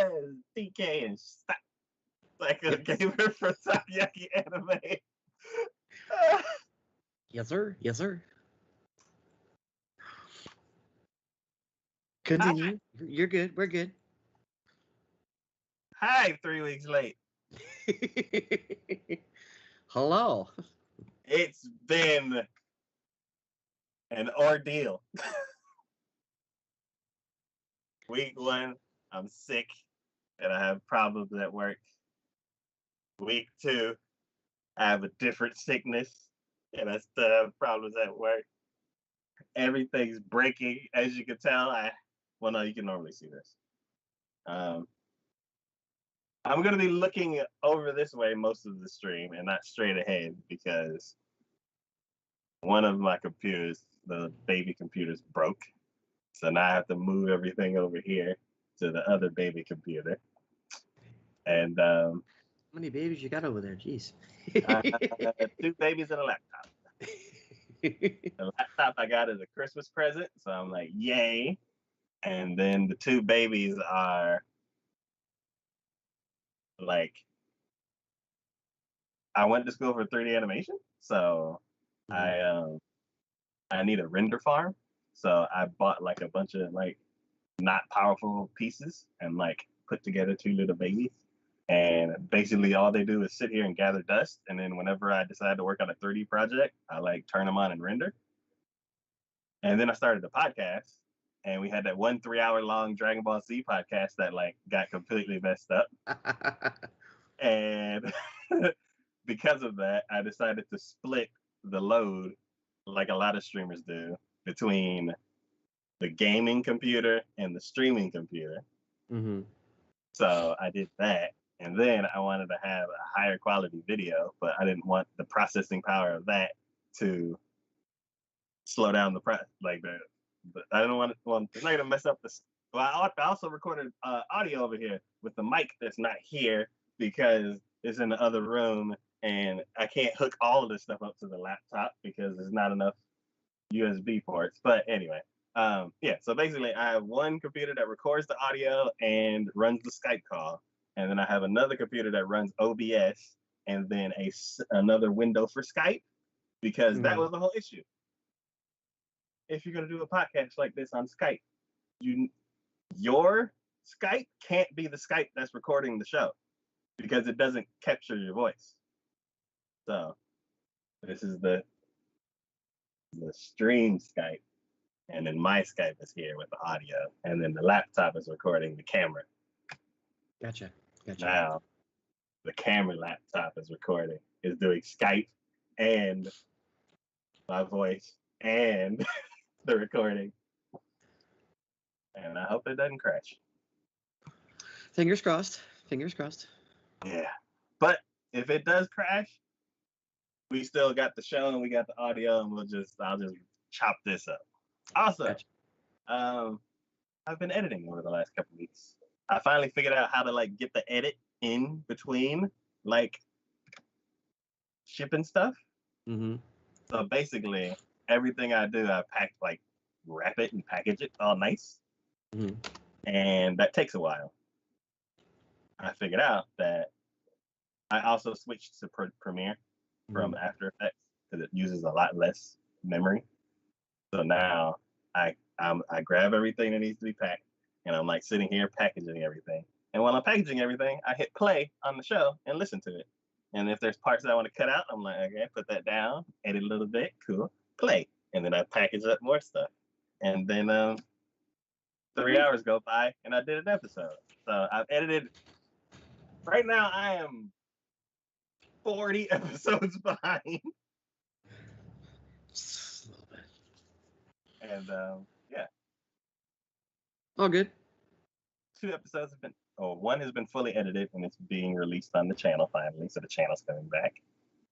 is TK and stop. Like a gamer for TacoYaki anime. Yes, sir. Yes, sir. Continue. You're good. We're good. Hi, 3 weeks late. Hello. It's been an ordeal. Week 1, I'm sick and I have problems at work. Week 2, I have a different sickness and I still have problems at work. Everything's breaking, as you can tell. Well, no, you can normally see this. I'm going to be looking over this way most of the stream and not straight ahead because one of my computers, the baby computer's broke. So now I have to move everything over here to the other baby computer. And how many babies you got over there? Jeez. 2 babies and a laptop. The laptop I got as a Christmas present, so I'm like, yay. And then the 2 babies are like, I went to school for 3D animation, so I need a render farm. So I bought like a bunch of like not powerful pieces and like put together 2 little babies. And basically all they do is sit here and gather dust. And then whenever I decide to work on a 3D project, I like turn them on and render. And then I started the podcast and we had that 1 3-hour long Dragon Ball Z podcast that like got completely messed up. And because of that, I decided to split the load like a lot of streamers do between the gaming computer and the streaming computer. Mm-hmm. So I did that. And then I wanted to have a higher quality video, but I didn't want the processing power of that to slow down the press. Like I don't want to. Well, it's not gonna mess up the. Well, I also recorded audio over here with the mic that's not here because it's in the other room, and I can't hook all of this stuff up to the laptop because there's not enough USB ports. But anyway, yeah. So basically, I have one computer that records the audio and runs the Skype call. And then I have another computer that runs OBS and then another window for Skype because that was the whole issue. If you're going to do a podcast like this on Skype, your Skype can't be the Skype that's recording the show because it doesn't capture your voice. So this is the stream Skype. And then my Skype is here with the audio. And then the laptop is recording the camera. Gotcha. Now, the camera laptop is doing Skype and my voice and the recording. And I hope it doesn't crash. Fingers crossed. Yeah. But if it does crash, we still got the show and we got the audio and I'll just chop this up. Also, Gotcha. I've been editing over the last couple of weeks. I finally figured out how to like get the edit in between like shipping stuff. Mm-hmm. So basically, everything I do, I wrap it and package it all nice. Mm-hmm. And that takes a while. I figured out that I also switched to Premiere from After Effects because it uses a lot less memory. So now I grab everything that needs to be packed, and I'm like sitting here packaging everything. And while I'm packaging everything, I hit play on the show and listen to it. And if there's parts that I want to cut out, I'm like, okay, put that down, edit a little bit, cool, play. And then I package up more stuff. And then 3 hours go by and I did an episode. So I've edited. Right now I am 40 episodes behind. Just a little bit. And yeah. All good. 2 episodes have been, one has been fully edited and it's being released on the channel finally. So the channel's coming back.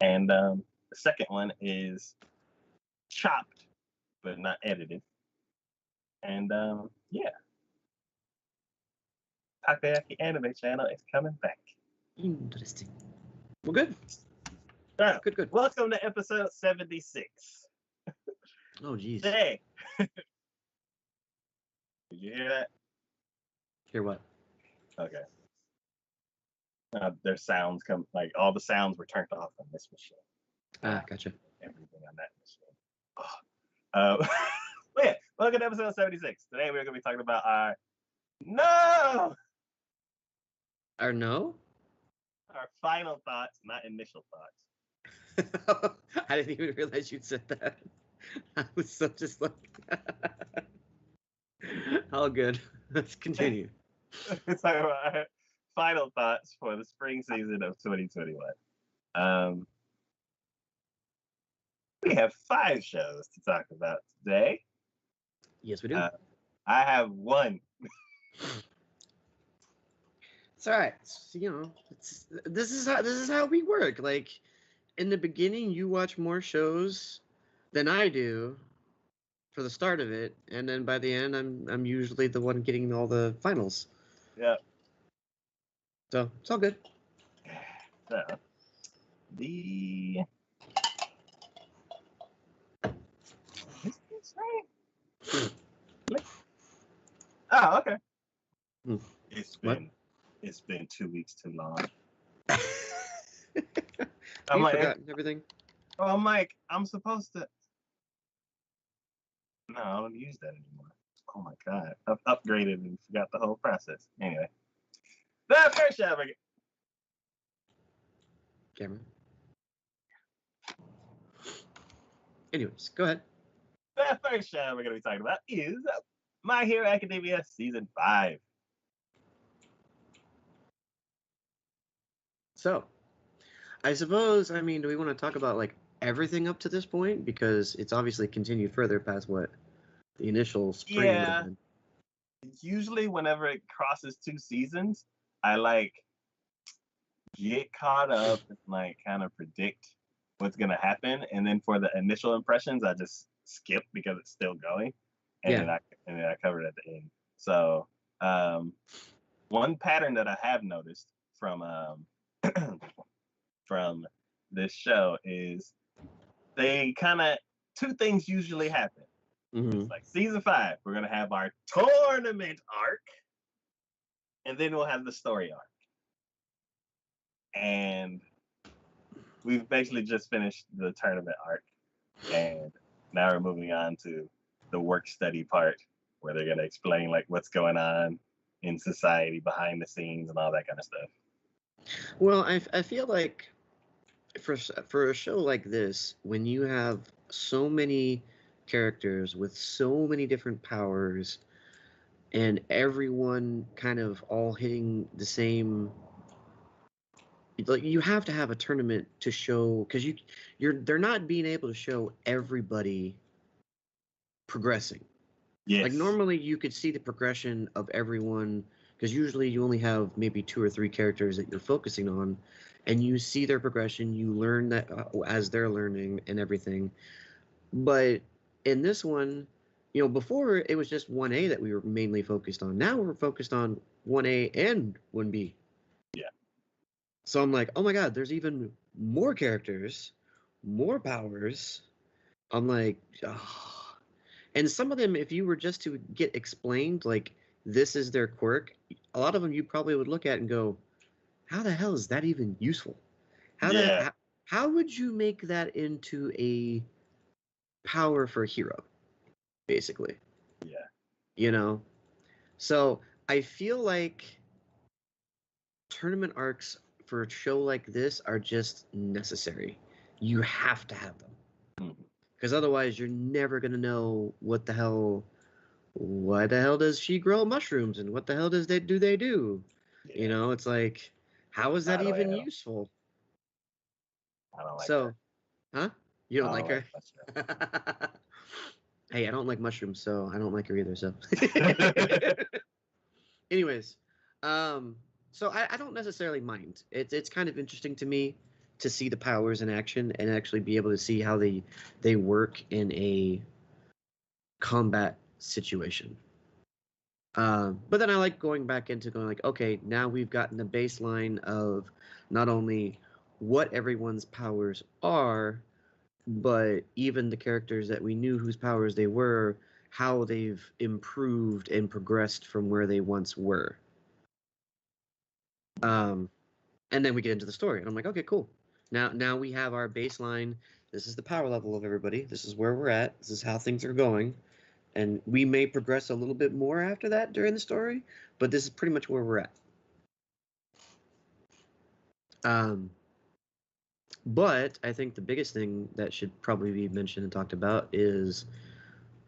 And the second one is chopped, but not edited. And yeah. TacoYaki anime channel is coming back. Interesting. Well, good. So, Good. Welcome to episode 76. Oh, geez. Today. Did you hear that? Hear what? Okay. Their sounds come like all the sounds were turned off on this machine. Gotcha. Everything on that machine. Oh. But yeah, welcome to episode 76. Today we're gonna be talking about our final thoughts, not initial thoughts. I didn't even realize you'd said that. I was so just like, all good. Let's continue. Let's talk about our final thoughts for the spring season of 2021. We have 5 shows to talk about today. Yes, we do. I have 1. It's all right. This is how we work. Like in the beginning, you watch more shows than I do for the start of it, and then by the end, I'm usually the one getting all the finals. Yeah. So it's all good. So the oh, okay. Hmm. It's been 2 weeks too long. You've forgotten everything. Oh, I'm like, I'm supposed to. No, I don't use that anymore. Oh my god, I've upgraded and forgot the whole process. Anyway, the first show. Cameron. Anyways, go ahead. The first show we're going to be talking about is My Hero Academia Season 5. So, I suppose, do we want to talk about like everything up to this point? Because it's obviously continued further past what the initial spring would have been. Usually whenever it crosses 2 seasons, I like get caught up and like kind of predict what's going to happen. And then for the initial impressions, I just skip because it's still going. And then I cover it at the end. So one pattern that I have noticed from from this show is they kind of 2 things usually happen. Mm-hmm. It's like season 5, we're gonna have our tournament arc, and then we'll have the story arc. And we've basically just finished the tournament arc, and now we're moving on to the work study part, where they're gonna explain like what's going on in society behind the scenes and all that kind of stuff. Well, I feel like for a show like this, when you have so many characters with so many different powers and everyone kind of all hitting the same, like you have to have a tournament to show, because they're not being able to show everybody progressing. Yes. Like normally you could see the progression of everyone, because usually you only have maybe 2 or 3 characters that you're focusing on, and you see their progression, you learn that as they're learning and everything. But in this one, before it was just 1A that we were mainly focused on. Now we're focused on 1A and 1B. Yeah. So I'm like, oh my god, there's even more characters, more powers. I'm like, oh. And some of them, if you were just to get explained, like, this is their quirk, a lot of them you probably would look at and go, how the hell is that even useful? How would you make that into a power for a hero, basically? Yeah. So I feel like tournament arcs for a show like this are just necessary. You have to have them. Because otherwise you're never going to know why the hell does she grow mushrooms and what the hell do they do? Yeah. It's like, how is that even useful? I don't like her. Huh? You don't like her? Hey, I don't like mushrooms, so I don't like her either, so. Anyways, so I don't necessarily mind. It's kind of interesting to me to see the powers in action and actually be able to see how they work in a combat situation. But then I like going back into going like, okay, now we've gotten the baseline of not only what everyone's powers are, but even the characters that we knew whose powers they were, how they've improved and progressed from where they once were. And then we get into the story, and I'm like, okay, cool. Now we have our baseline. This is the power level of everybody. This is where we're at. This is how things are going, and we may progress a little bit more after that during the story, but this is pretty much where we're at. But I think the biggest thing that should probably be mentioned and talked about is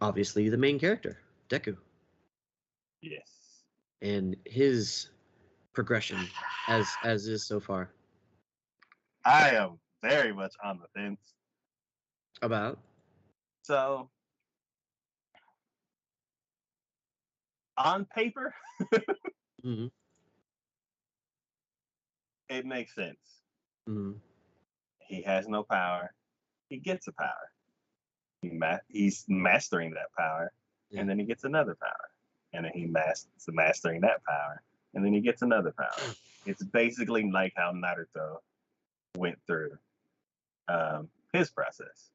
obviously the main character, Deku. Yes. And his progression as is so far. I am very much on the fence. About? So, on paper, Mm-hmm. it makes sense. Mm-hmm. He has no power. He gets a power. He's mastering that power, Yeah. and then he gets another power, and then he's mastering that power, and then he gets another power. It's basically like how Naruto went through his process.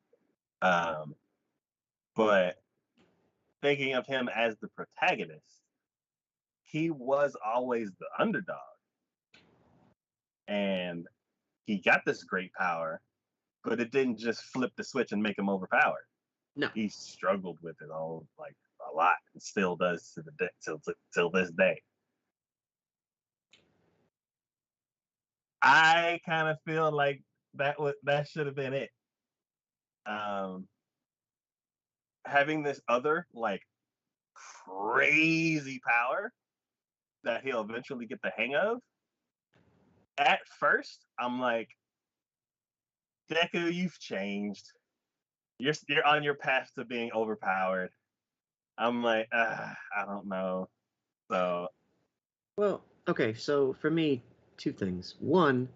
But thinking of him as the protagonist, he was always the underdog, and he got this great power, but it didn't just flip the switch and make him overpowered. No. He struggled with it all like a lot, and still does to till this day. I kind of feel like that should have been it. Um, Having this other like crazy power that he'll eventually get the hang of. At first, I'm like, Deku, you've changed. You're on your path to being overpowered. I'm like, I don't know. So Well, okay, so for me, two things. One,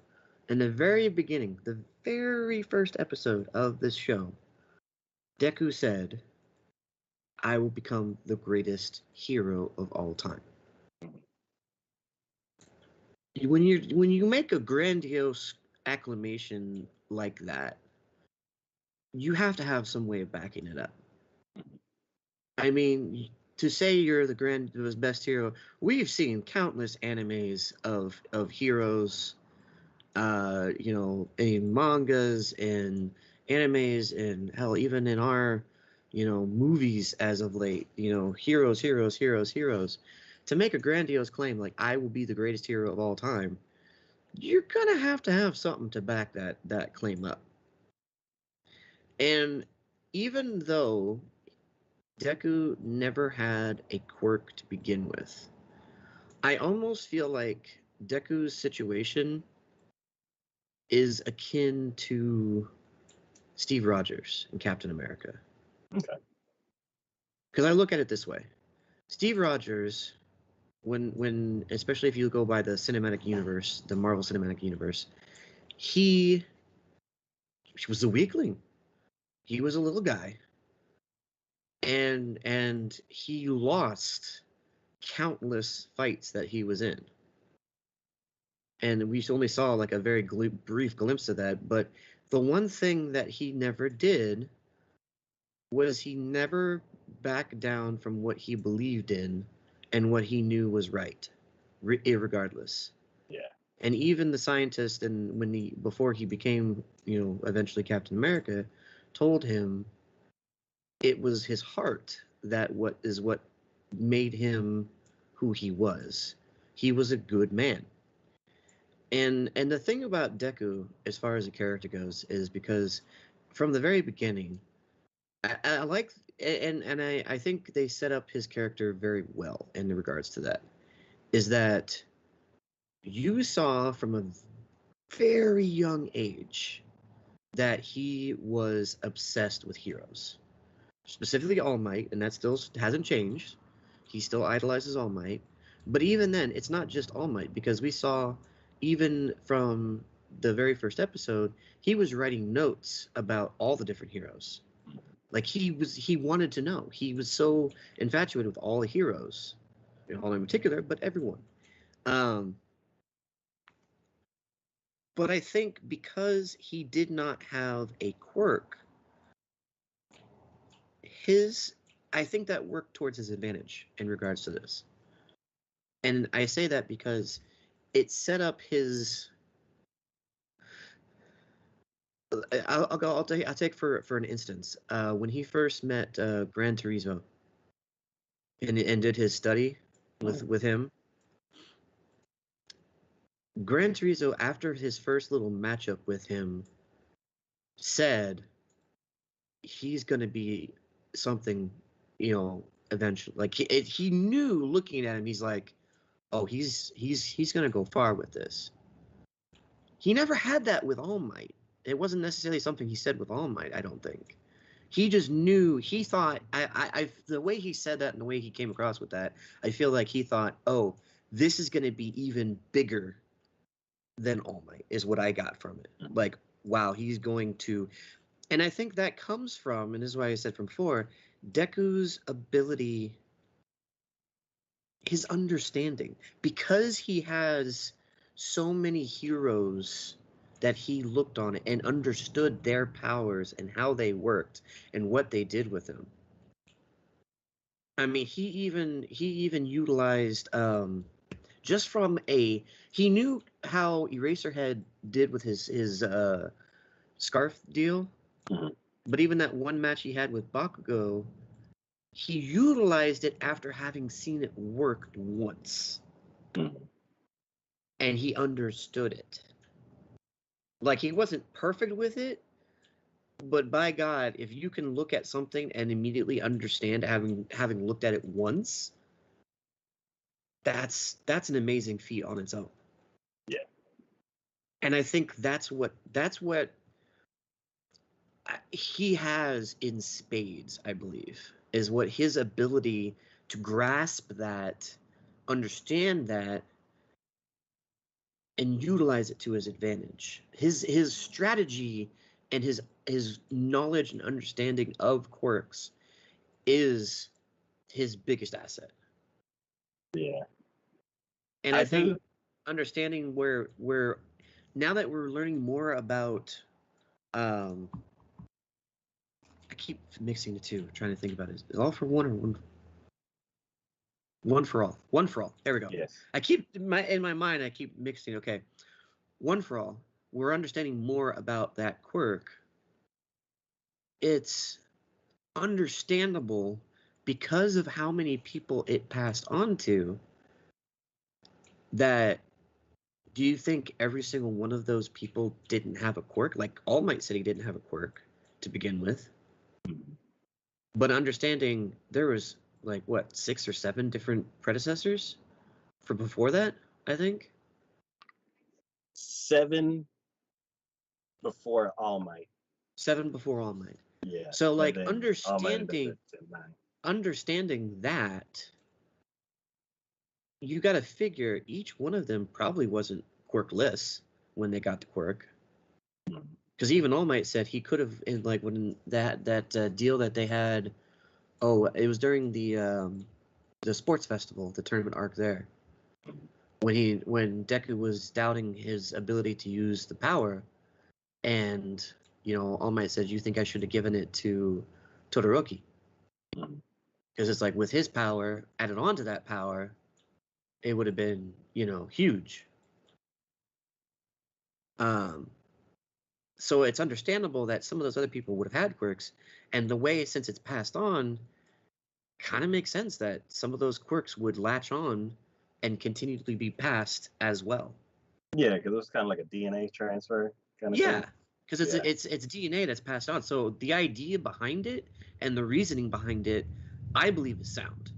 in the very beginning, the very first episode of this show, Deku said, I will become the greatest hero of all time. When you make a grandiose acclamation like that, you have to have some way of backing it up. I mean, to say you're the best hero, we've seen countless animes of heroes, in mangas and animes, and hell, even in our, movies as of late. Heroes, heroes, heroes, heroes. To make a grandiose claim like I will be the greatest hero of all time, you're gonna have to have something to back that claim up. And even though Deku never had a quirk to begin with, I almost feel like Deku's situation is akin to Steve Rogers in Captain America. okay. Because I look at it this way: Steve Rogers, when especially if you go by the cinematic universe, the Marvel Cinematic Universe, he was a weakling. He was a little guy, and he lost countless fights that he was in. And we only saw like a very brief glimpse of that. But the one thing that he never did was he never backed down from what he believed in and what he knew was right, irregardless. Yeah. And even the scientist, and before he became, eventually Captain America, told him it was his heart what made him who he was. He was a good man. And the thing about Deku, as far as a character goes, is because from the very beginning, I like, and I think they set up his character very well in regards to that. Is that you saw from a very young age that he was obsessed with heroes, specifically All Might, and that still hasn't changed. He still idolizes All Might. But even then, it's not just All Might, because we saw, even from the very first episode, he was writing notes about all the different heroes. Like he wanted to know. He was so infatuated with all the heroes, All in particular, but everyone. Um, but I think because he did not have a quirk, I think that worked towards his advantage in regards to this. And I say that because it set up his. I'll take for an instance. When he first met Gran Turismo and did his study with him, Gran Turismo, after his first little matchup with him, said he's going to be something, eventually. Like he knew looking at him, he's like, oh, he's going to go far with this. He never had that with All Might. It wasn't necessarily something he said with All Might, I don't think. He just knew, he thought, the way he said that and the way he came across with that, I feel like he thought, oh, this is going to be even bigger than All Might, is what I got from it. Like, wow, he's going to, and I think that comes from, and this is why I said from before, Deku's ability, his understanding, because he has so many heroes that he looked on and understood their powers and how they worked and what they did with them. I mean, he even utilized just from he knew how Eraserhead did with his scarf deal, but even that one match he had with Bakugo, he utilized it after having seen it work once. And he understood it. Like, he wasn't perfect with it, but by God, if you can look at something and immediately understand having looked at it once, that's an amazing feat on its own. Yeah. And I think that's what he has in spades, I believe, is what his ability to grasp that, understand that, and utilize it to his advantage. His strategy and his knowledge and understanding of quirks is his biggest asset. Yeah. And I think understanding where now that we're learning more about I keep mixing the two, trying to think about it. Is it all for one or one for all? One for all. There we go. Yes. I keep in my mind I keep mixing, okay. One for all. We're understanding more about that quirk. It's understandable because of how many people it passed on to. That, do you think every single one of those people didn't have a quirk? Like, All Might said he didn't have a quirk to begin with. But understanding there was, like, what, 6 or 7 different predecessors for before that, I think? 7 before All Might. 7 before All Might. Yeah. So, like, understanding that, you got to figure each one of them probably wasn't quirkless when they got the quirk. Because even All Might said he could have, in, like, when that deal that they had, it was during the sports festival, the tournament arc there, when Deku was doubting his ability to use the power, and All Might said, "You think I should have given it to Todoroki?" Because it's like, with his power added on to that power, it would have been huge. So it's understandable that some of those other people would have had quirks, and the way, since it's passed on, kind of makes sense that some of those quirks would latch on and continue to be passed as well. Yeah, because it was kind of like a DNA transfer kind of thing. Yeah, because it's DNA that's passed on. So the idea behind it and the reasoning behind it, I believe, is sound.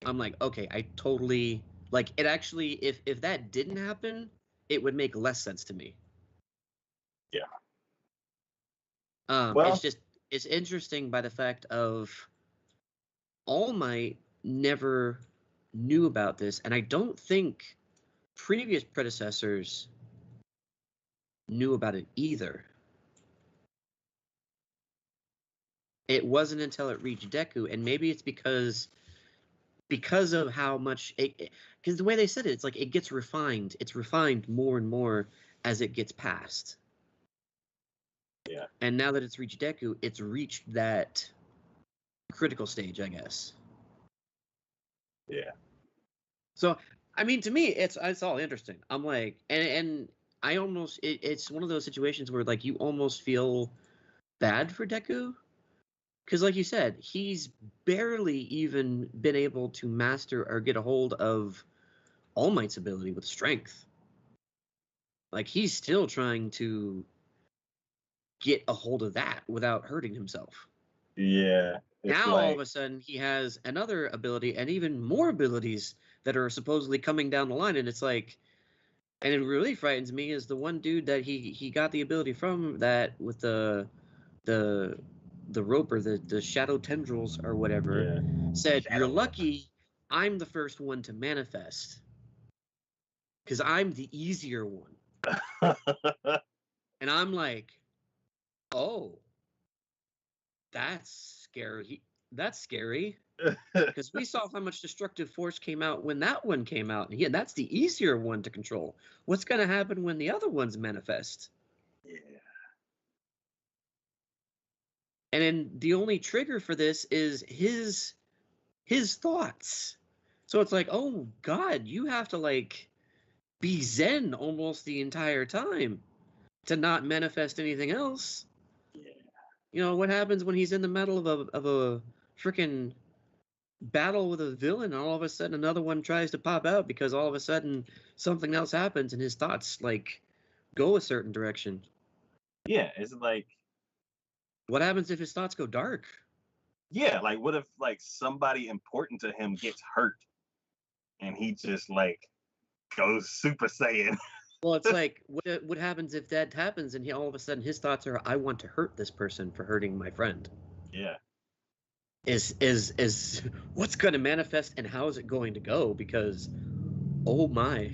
I'm like, okay, I totally, like, it actually, if that didn't happen, it would make less sense to me. Yeah. It's interesting by the fact of All Might never knew about this, and I don't think previous predecessors knew about it either. It wasn't until it reached Deku, and maybe it's because of how much because the way they said it, it's like it gets refined. It's refined more and more as it gets passed. Yeah. And now that it's reached Deku, it's reached that critical stage, I guess. Yeah. So I mean, to me, it's all interesting. I'm like, and I almost it's one of those situations where like you almost feel bad for Deku because, like you said, he's barely even been able to master or get a hold of All Might's ability with strength. Like he's still trying to get a hold of that without hurting himself. Yeah, it's Now all of like a sudden he has another ability and even more abilities that are supposedly coming down the line, and it's like, and it really frightens me is the one dude that he got the ability from that with the the rope or the shadow tendrils or whatever yeah, said, "You're shadow. lucky I'm the first one to manifest because I'm the easier one." And I'm like, "Oh, that's scary. That's scary." Because we saw how much destructive force came out when that one came out. And yeah, that's the easier one to control. What's going to happen when the other ones manifest? Yeah. And then the only trigger for this is his thoughts. So it's like, oh God, you have to like be zen almost the entire time to not manifest anything else. Yeah. You know, what happens when he's in the middle of a freaking battle with a villain and all of a sudden another one tries to pop out because all of a sudden something else happens and his thoughts like go a certain direction. Yeah, it's like, What happens if his thoughts go dark? yeah, like what if like somebody important to him gets hurt and he just like goes Super Saiyan? Well, it's like what happens if that happens and he all of a sudden his thoughts are I want to hurt this person for hurting my friend. Yeah. Is what's going to manifest and how is it going to go? Because oh my,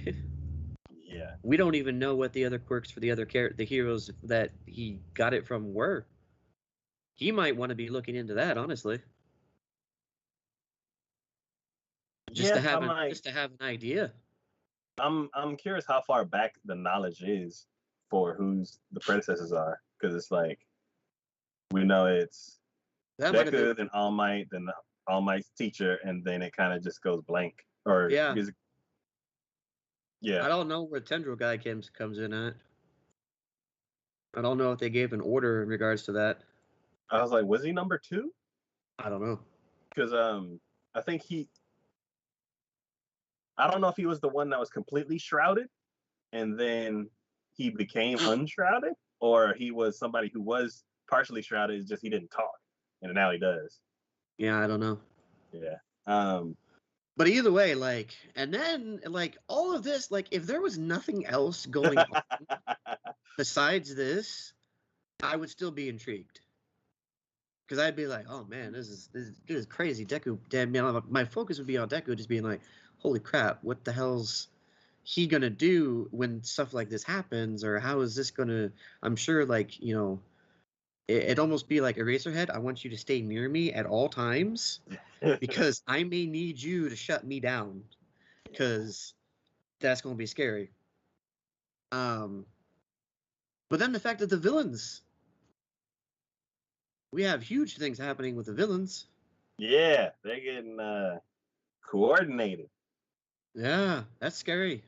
Yeah. we don't even know what the other quirks for the other the heroes that he got it from were. He might want to be looking into that, honestly, Yeah, I'm like, just to have an idea. I'm curious how far back the knowledge is for who's the predecessors are, because it's like we know it's That might have been, Deku, then All Might, then All Might's teacher, and then it kind of just goes blank. Or yeah. is it, yeah, I don't know where Tendril guy comes in at. I don't know if they gave an order in regards to that. I was like, was he number two? I don't know. Because I think I don't know if he was the one that was completely shrouded, and then he became unshrouded, or he was somebody who was partially shrouded. It's just he didn't talk, and now he does. Yeah, I don't know. Yeah. Um, But either way, like, and then like all of this, like, if there was nothing else going on besides this, I would still be intrigued. Because I'd be like, oh man, this is crazy. Deku, damn, man, my focus would be on Deku, just being like, holy crap, what the hell's he gonna do when stuff like this happens, or how is this gonna? I'm sure, like, you know, it'd almost be like Eraserhead. I want you to stay near me at all times because I may need you to shut me down because that's gonna be scary. Um, but then the fact that the villains, we have huge things happening with the villains. yeah, they're getting coordinated. Yeah, that's scary.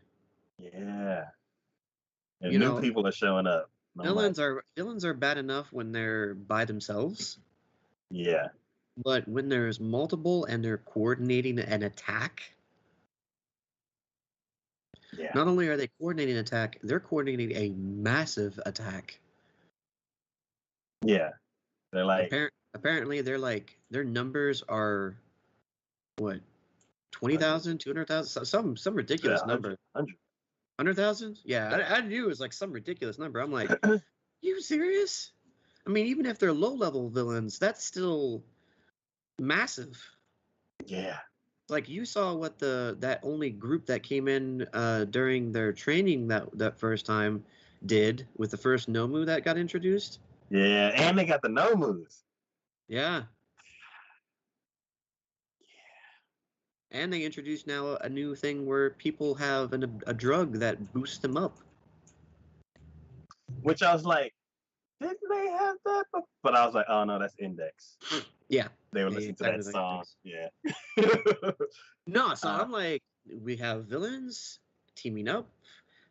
Yeah, and You new know, people are showing up. I'm like, villains are bad enough when they're by themselves, yeah, but when there's multiple and they're coordinating an attack, yeah, not only are they coordinating an attack, they're coordinating a massive attack. yeah. They're like Apparently they're like their numbers are what 100, 20,000, 200,000, some ridiculous 100, number. 100,000? Yeah, I knew it was like some ridiculous number. I'm like, you serious? I mean, even if they're low level villains, that's still massive. yeah, Like you saw what that only group that came in during their training that first time did with the first Nomu that got introduced. yeah, and they got the Nomus. Yeah, and they introduced now a new thing where people have a drug that boosts them up. Which I was like, didn't they have that? But I was like, oh no, that's Index. Yeah, They were yeah, listening to exactly that like song. this. Yeah. No, so uh, I'm like, we have villains teaming up.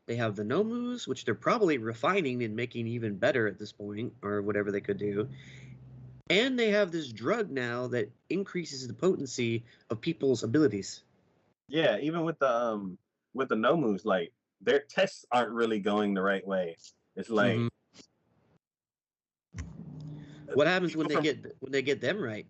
They have the Nomus, which they're probably refining and making even better at this point, or whatever they could do. And they have this drug now that increases the potency of people's abilities. Yeah, even with the Nomus, like their tests aren't really going the right way. It's like What happens when people they get them right?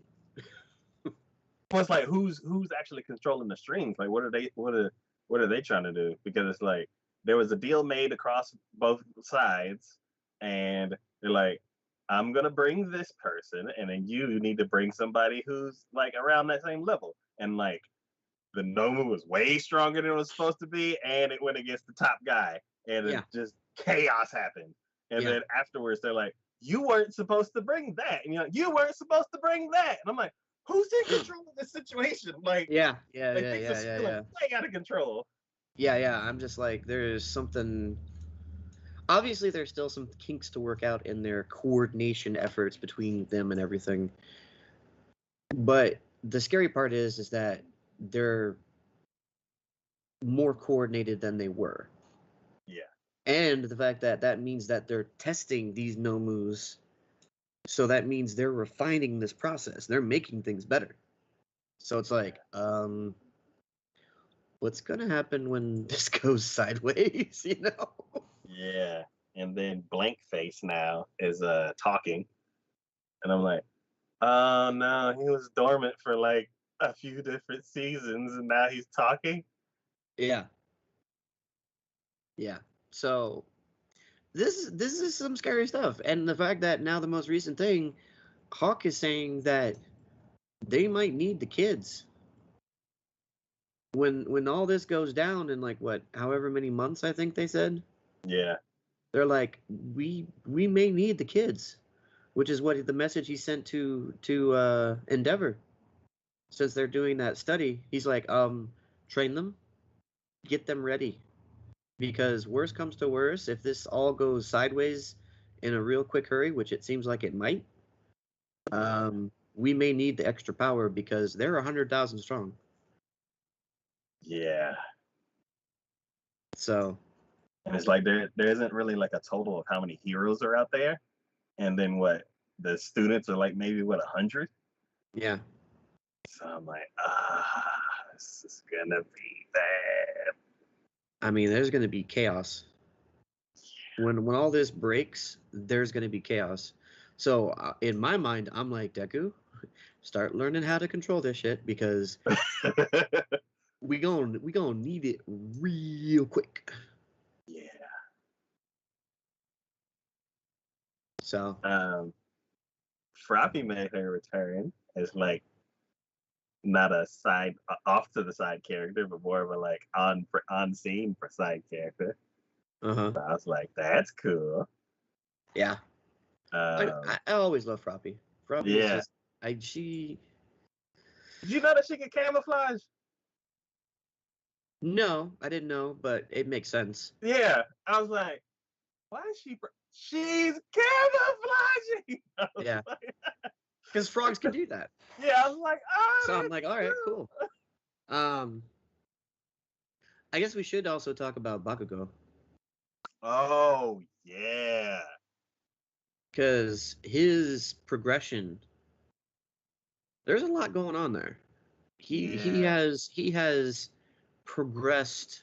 it's like who's actually controlling the strings? Like what are they trying to do? Because it's like there was a deal made across both sides, and they're like, I'm gonna bring this person, and then you need to bring somebody who's like around that same level. And like the Nomu was way stronger than it was supposed to be, and it went against the top guy, and Yeah. it just chaos happened. And Yeah. then afterwards, they're like, "You weren't supposed to bring that," and you're like, "You weren't supposed to bring that," and I'm like, "Who's in control of this situation?" Like, Yeah. things are spilling way out of control. Yeah. I'm just like, there's something. Obviously, there's still some kinks to work out in their coordination efforts between them and everything. But the scary part is that they're more coordinated than they were. Yeah. And the fact that that means that they're testing these Nomus, so that means they're refining this process. They're making things better. So it's like, what's gonna happen when this goes sideways? You know? Yeah. And then Blank Face now is talking, and I'm like, oh no, he was dormant for like a few different seasons, and now he's talking. Yeah. Yeah. So this is some scary stuff, and the fact that now the most recent thing, Hawk is saying that they might need the kids when all this goes down in like what, however many months I think they said. Yeah. They're like, we may need the kids, which is what the message he sent to Endeavor. Since they're doing that study, he's like, train them, get them ready, because worst comes to worst, if this all goes sideways in a real quick hurry, which it seems like it might, we may need the extra power because they're 100,000 strong. Yeah. So, and it's like there isn't really like a total of how many heroes are out there, and then what the students are like maybe what 100. yeah. So I'm like, this is gonna be bad. I mean, there's going to be chaos. When all this breaks, there's going to be chaos. So, in my mind, I'm like, Deku, start learning how to control this shit because we gonna need it real quick. Yeah. So, Froppy made her return as like not a side off to the side character, but more of a like on scene for side character. uh-huh. So I was like, that's cool. Yeah. I always love Froppy. Froppy is just she. Did you know that she could camouflage? No, I didn't know, but it makes sense. Yeah, I was like, why is she? She's camouflaging. Yeah, because frogs can do that. Yeah, I was like, oh. So I'm like, all right, cool. I guess we should also talk about Bakugo. Oh yeah. Because his progression, there's a lot going on there. He has progressed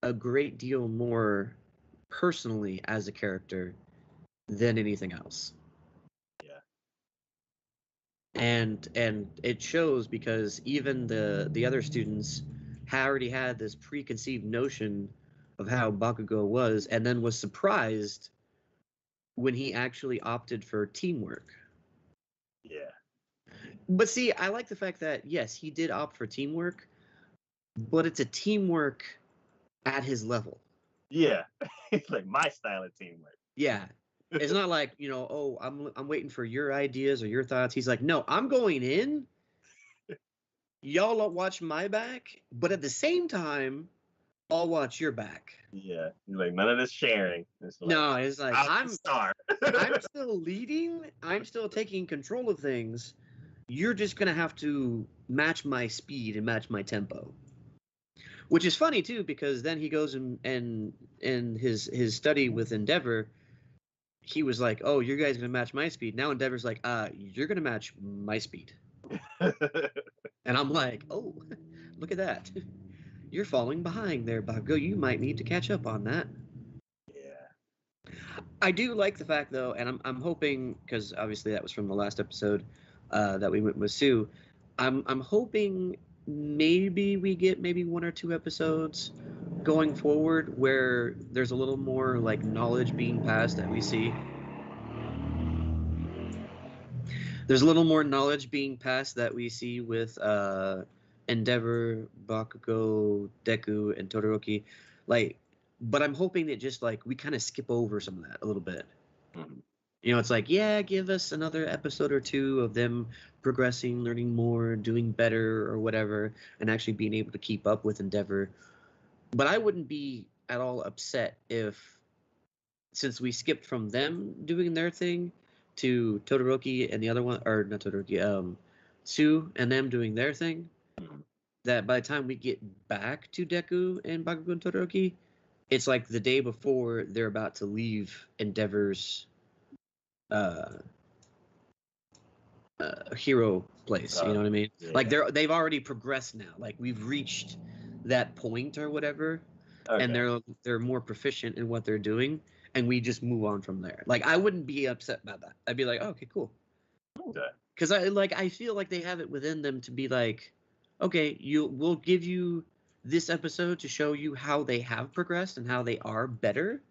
a great deal more personally as a character than anything else. Yeah. And it shows because even the other students already had this preconceived notion of how Bakugo was, and then was surprised when he actually opted for teamwork. Yeah. But see, I like the fact that yes, he did opt for teamwork, but it's a teamwork at his level. Yeah. It's like my style of teamwork. Yeah. It's not like, oh, I'm waiting for your ideas or your thoughts. He's like, no, I'm going in. Y'all watch my back, but at the same time, I'll watch your back. Yeah. He's like, none of this sharing. It's like I'm star. I'm still leading. I'm still taking control of things. You're just gonna have to match my speed and match my tempo. Which is funny too, because then he goes and in his study with Endeavor, he was like, "Oh, you guys gonna match my speed." Now Endeavor's like, you're gonna match my speed." And I'm like, "Oh, look at that. You're falling behind there, Bago. You might need to catch up on that." Yeah. I do like the fact though, and I'm hoping, because obviously that was from the last episode that we went with Sue. I'm hoping maybe we get maybe 1 or 2 episodes going forward where there's a little more like knowledge being passed that we see. There's a little more knowledge being passed that we see with Endeavor, Bakugo, Deku, and Todoroki. Like, but I'm hoping that just like we kind of skip over some of that a little bit. Mhm. You know, it's like, yeah, give us another episode or two of them progressing, learning more, doing better, or whatever, and actually being able to keep up with Endeavor. But I wouldn't be at all upset if, since we skipped from them doing their thing to Todoroki and the other one, or not Todoroki, Sue and them doing their thing, Mhm. that by the time we get back to Deku and Bakugo and Todoroki, it's like the day before they're about to leave Endeavor's uh, hero place. You know what I mean? Yeah. Like they've already progressed now. Like we've reached that point or whatever, and Okay. they're more proficient in what they're doing, and we just move on from there. Like I wouldn't be upset about that. I'd be like, oh, okay, cool. Okay. Because I feel like they have it within them to be like, okay, we'll give you this episode to show you how they have progressed and how they are better.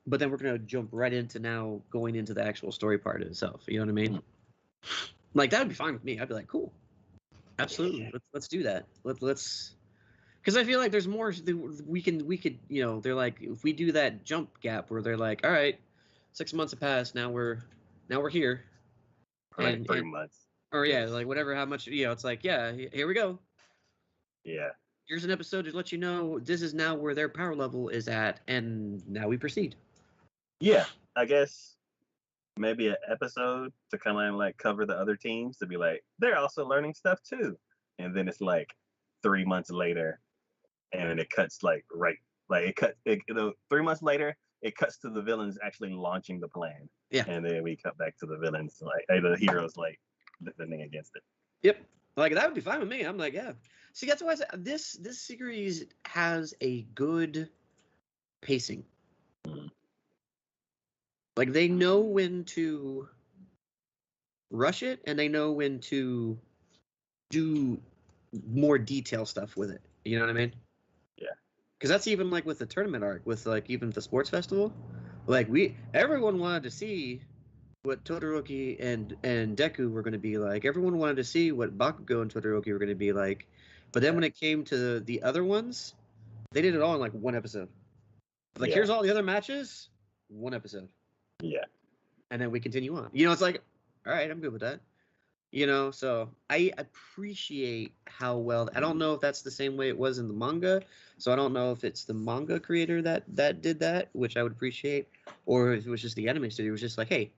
But then we're gonna jump right into now going into the actual story part itself. You know what I mean? Mhm. Like that would be fine with me. I'd be like, cool, absolutely, let's do that. Let's, because I feel like there's more we could, you know, they're like, if we do that jump gap where they're like, all right, 6 months have passed, now we're here, For like three and months. or yeah, like whatever, how much, you know, it's like, yeah, here we go. Yeah. Here's an episode to let you know this is now where their power level is at, and now we proceed. Yeah. I guess maybe an episode to kind of like cover the other teams to be like, they're also learning stuff too. And then it's like 3 months later, and then it cuts like it cuts, 3 months later, it cuts to the villains actually launching the plan. Yeah. And then we cut back to the villains, like, hey, the heroes like defending against it. Yep. Like that would be fine with me. I'm like, yeah. See, that's why I said this series has a good pacing. Mhm. Like they know when to rush it and they know when to do more detail stuff with it. You know what I mean? Yeah. Because that's even like with the tournament arc, with like even the sports festival. Like everyone wanted to see what Todoroki and Deku were going to be like. Everyone wanted to see what Bakugo and Todoroki were going to be like. But then when it came to the other ones, they did it all in like 1 episode. Like, Yeah. here's all the other matches, 1 episode. Yeah. And then we continue on. You know, it's like, all right, I'm good with that. You know, so I appreciate how well. I don't know if that's the same way it was in the manga, so I don't know if it's the manga creator that did that, which I would appreciate, or if it was just the anime studio. It was just like, hey,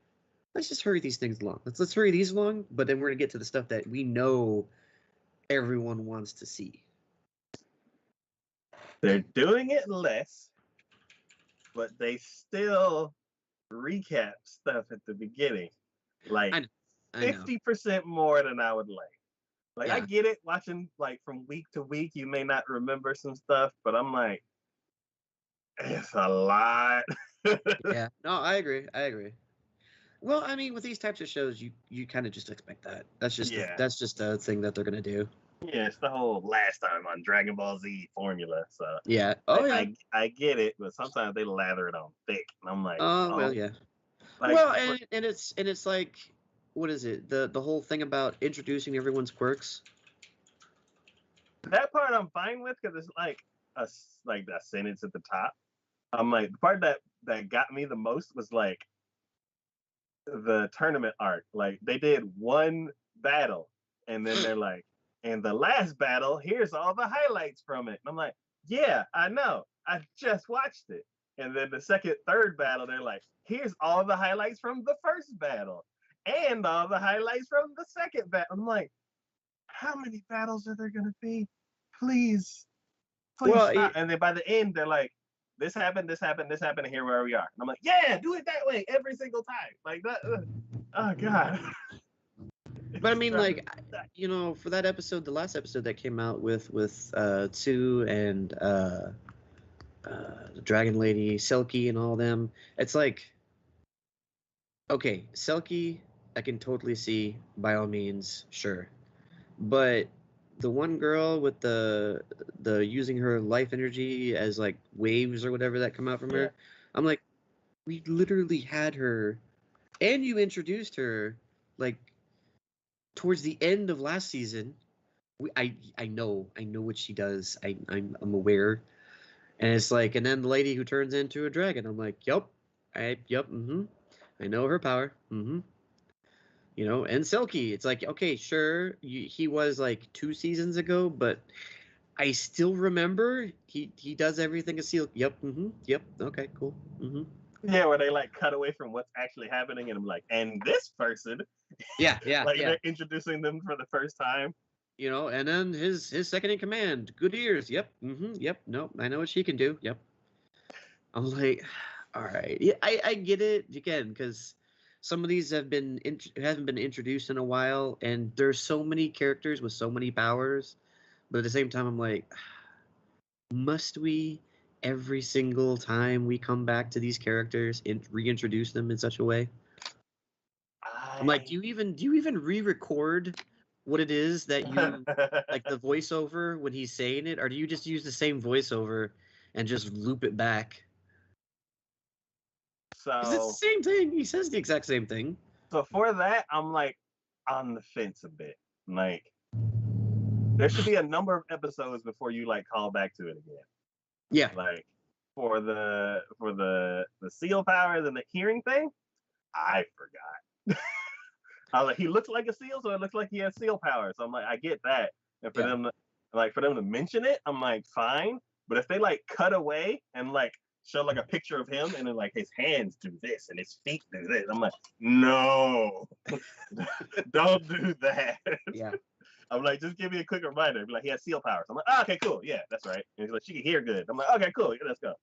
let's just hurry these things along. Let's hurry these along, but then we're gonna get to the stuff that we know everyone wants to see. They're doing it less, but they still recap stuff at the beginning, like I know. 50% more than I would like. Like, I Yeah. get it, watching like from week to week, you may not remember some stuff, but I'm like, it's a lot. Yeah. No, I agree. I agree. Well, I mean, with these types of shows, you kind of just expect that. Yeah. That's just a thing that they're gonna do. Yeah, it's the whole last time on Dragon Ball Z formula. So Yeah. Oh yeah. I get it, but sometimes they lather it on thick, and I'm like, Oh oh, well, yeah. like Well, and it's like, what is it? The whole thing about introducing everyone's quirks. that part I'm fine with because it's like like a sentence at the top. I'm like, the part that got me the most was like the tournament arc. Like, they did one battle, and then they're like, and the last battle, here's all the highlights from it. And I'm like, yeah, I know, I just watched it. And then the third battle, they're like, here's all the highlights from the first battle and all the highlights from the second battle. I'm like, how many battles are there gonna be? Please. please Well, stop. And then by the end, they're like, this happened, this happened, this happened, and here where we are. And I'm like, yeah, do it that way every single time. Like that. Oh God. but I mean, like, for that episode, the last episode that came out with Tsu and the Dragon Lady, Selkie, and all them, it's like, okay, Selkie, I can totally see, by all means, sure, but the one girl with the using her life energy as like waves or whatever that come out from her, I'm like, we literally had her, and you introduced her like towards the end of last season. I know what she does. I'm aware, and it's like, and then the lady who turns into a dragon. I'm like, yep, I know her power. And Selkie, it's like, okay, sure, he was like 2 seasons ago, but I still remember he does everything a seal. Yep, yep, okay, cool. Yeah, where they like cut away from what's actually happening, and I'm like, and this person, Yeah, like yeah. they're introducing them for the first time. And then his second in command, good ears. Yep, yep. Nope, I know what she can do. Yep. I'm like, all right, yeah, I get it again because some of these haven't been introduced in a while, and there's so many characters with so many powers, but at the same time, I'm like, must we every single time we come back to these characters and reintroduce them in such a way? I'm like, do you even re-record what it is that you like the voiceover when he's saying it, or do you just use the same voiceover and just loop it back? Because it's the So same thing. He says the exact same thing. so for that, I'm like on the fence a bit. Like there should be a number of episodes before you like call back to it again. Yeah. Like for the seal powers and the hearing thing, I forgot. I was like, he looks like a seal, so it looks like he has seal powers. So I'm like, I get that. And for them to mention it, I'm like, fine. But if they like cut away and like show like a picture of him and then like his hands do this and his feet do this, I'm like, no, don't do that. Yeah. I'm like, just give me a quick reminder. Be like, he has seal powers. I'm like, oh, okay, cool. Yeah, that's right. And he's like, she can hear good. I'm like, okay, cool. Yeah, let's go.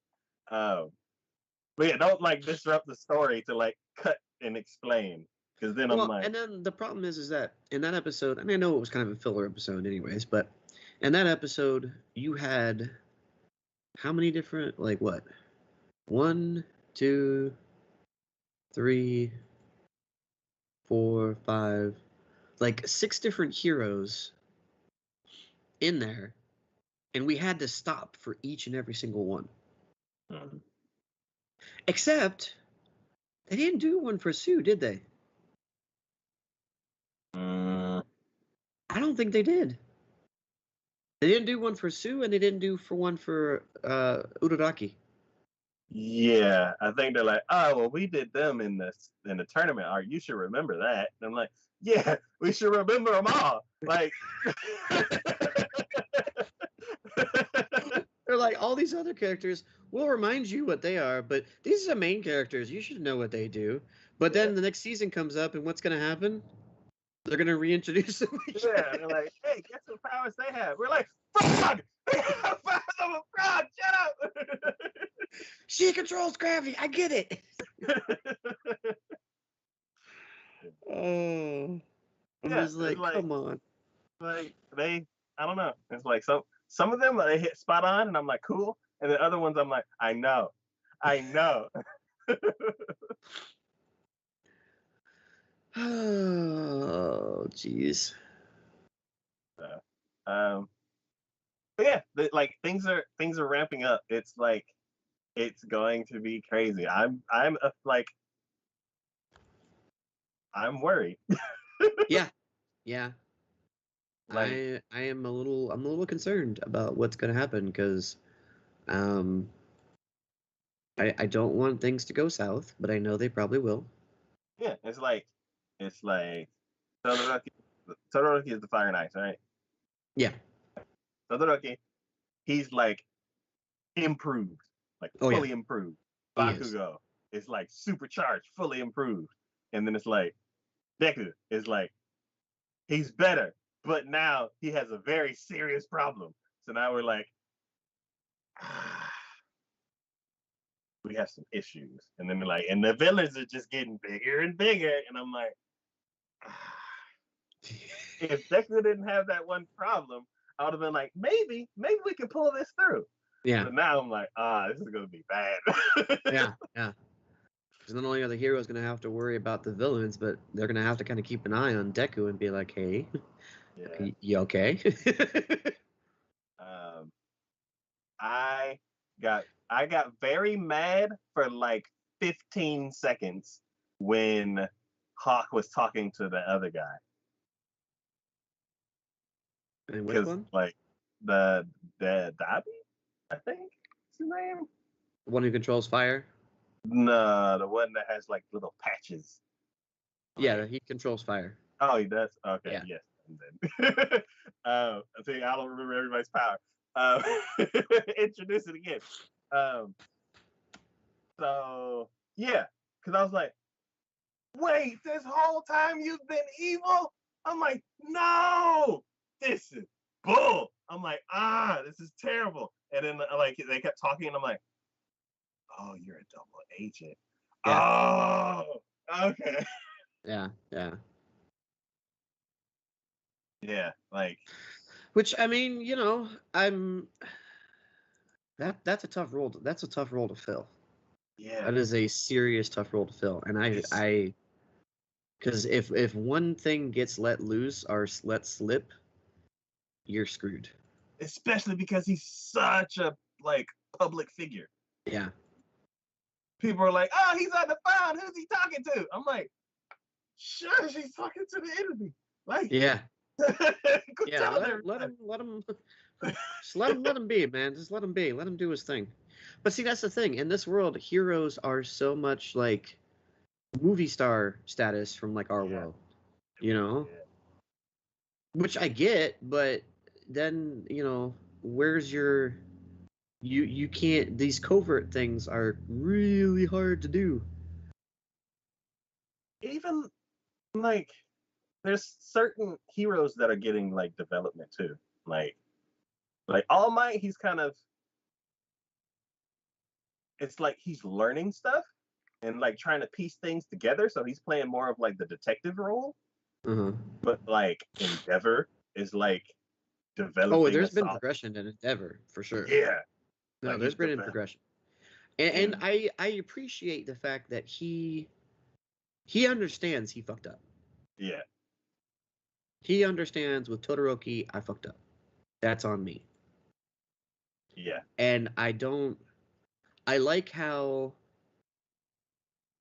But yeah, don't like disrupt the story to like cut and explain. Because then I'm like, and then the problem is that in that episode, I mean, I know it was kind of a filler episode, anyways, but in that episode, you had how many different, like what? 1, 2, 3, 4, 5, like 6 different heroes in there, and we had to stop for each and every single one. Except they didn't do one for Sue, did they? I don't think they did. They didn't do one for Sue, and they didn't do one for Uraraki. yeah, I think they're like, oh well, we did them in the tournament. All right, you should remember that. And I'm like, yeah, we should remember them all. Like, they're like, all these other characters will remind you what they are, but these are the main characters. You should know what they do. But then the next season comes up, and what's going to happen? They're going to reintroduce them. Yeah, they're like, hey, guess what powers they have? We're like, frog! They have powers of a frog! Shut up! She controls gravity. I get it. Oh. I'm just like, come on. Like, I don't know. It's like, some of them, they hit spot on, and I'm like, cool. And the other ones, I'm like, I know. Oh, jeez. But yeah, like things are ramping up. It's like it's going to be crazy. I'm worried. Yeah. Like, I am a little concerned about what's going to happen because I don't want things to go south, but I know they probably will. Yeah, it's like Todoroki is the Fire and Ice, right? Yeah. Todoroki, he's like improved, like fully improved. Bakugo is like supercharged, fully improved. And then it's like Deku is like, he's better, but now he has a very serious problem. So now we're like, we have some issues. And then they're like, and the villains are just getting bigger and bigger. And I'm like, if Deku didn't have that one problem, I would have been like, maybe we can pull this through. Yeah. But now I'm like, this is gonna be bad. Yeah. Because not only are the heroes going to have to worry about the villains, but they're going to have to kind of keep an eye on Deku and be like, hey, Yeah. you okay? I got very mad for like 15 seconds when Hawk was talking to the other guy. And which one? Like the Dobby, I think is his name. The one who controls fire? No, the one that has like little patches. Yeah, he controls fire. Oh, he does? Okay, yeah. Yes. And then, see, I don't remember everybody's power. Introduce it again. So, yeah, because I was like, wait, this whole time you've been evil? I'm like, no, this is bull. I'm like, this is terrible. And then, like, they kept talking, and I'm like, oh, you're a double agent. Yeah. Oh, okay. Yeah. Yeah, like. Which, I mean, you know, that's a tough role. That's a tough role to fill. Yeah. That is a serious tough role to fill. And because if one thing gets let loose or let slip, you're screwed. Especially because he's such a like public figure. Yeah. People are like, oh, he's on the phone. Who's he talking to? I'm like, shush, he's talking to the enemy. Like, yeah. yeah, let him just let him be, man. Just let him be. Let him do his thing. But see, that's the thing. In this world, heroes are so much like movie star status from like our world. You know? Yeah. Which I get, but then, you know, where's your you can't, these covert things are really hard to do. Even like there's certain heroes that are getting like development too. Like All Might, he's kind of, it's like he's learning stuff and like trying to piece things together. So he's playing more of like the detective role. But like Endeavor is like developing. Oh, there's been progression in Endeavor for sure. Yeah. No, like there's been progression. And I appreciate the fact that he understands he fucked up. Yeah. He understands with Todoroki, I fucked up. That's on me. Yeah. And I like how,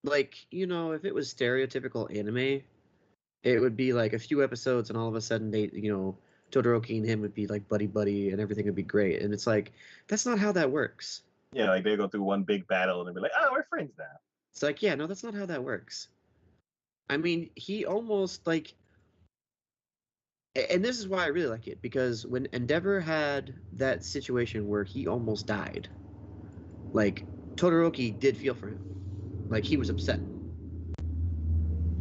like, you know, if it was stereotypical anime, it would be like a few episodes and all of a sudden they, you know, Todoroki and him would be like buddy and everything would be great. And it's like, that's not how that works. Yeah, like they go through one big battle and they'll be like, oh, we're friends now. It's like, yeah, no, that's not how that works. I mean, he almost like, and this is why I really like it, because when Endeavor had that situation where he almost died, like Todoroki did feel for him. Like he was upset.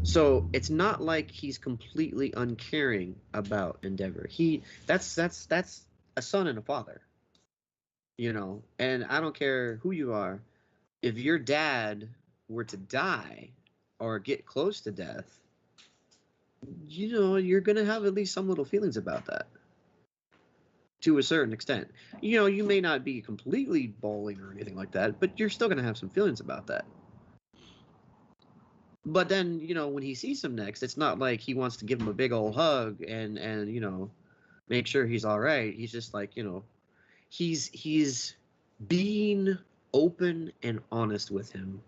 So it's not like he's completely uncaring about Endeavor. That's a son and a father. You know, and I don't care who you are, if your dad were to die or get close to death, you know, you're going to have at least some little feelings about that. To a certain extent. You know, you may not be completely bawling or anything like that, but you're still going to have some feelings about that. But then, you know, when he sees him next, it's not like he wants to give him a big old hug and you know, make sure he's all right. He's just like, you know, he's being open and honest with him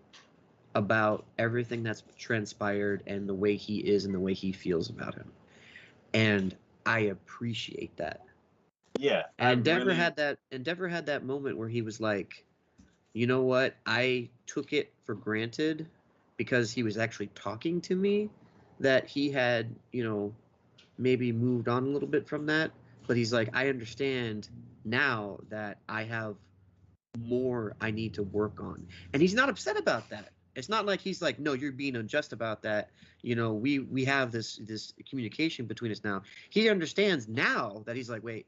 about everything that's transpired and the way he is and the way he feels about him. And I appreciate that. Yeah. And Endeavor had that moment where he was like, you know what? I took it for granted because he was actually talking to me that he had, you know, maybe moved on a little bit from that. But he's like, I understand now that I have more I need to work on. And he's not upset about that. It's not like he's like, no, you're being unjust about that. You know, we have this communication between us now. He understands now that he's like, wait,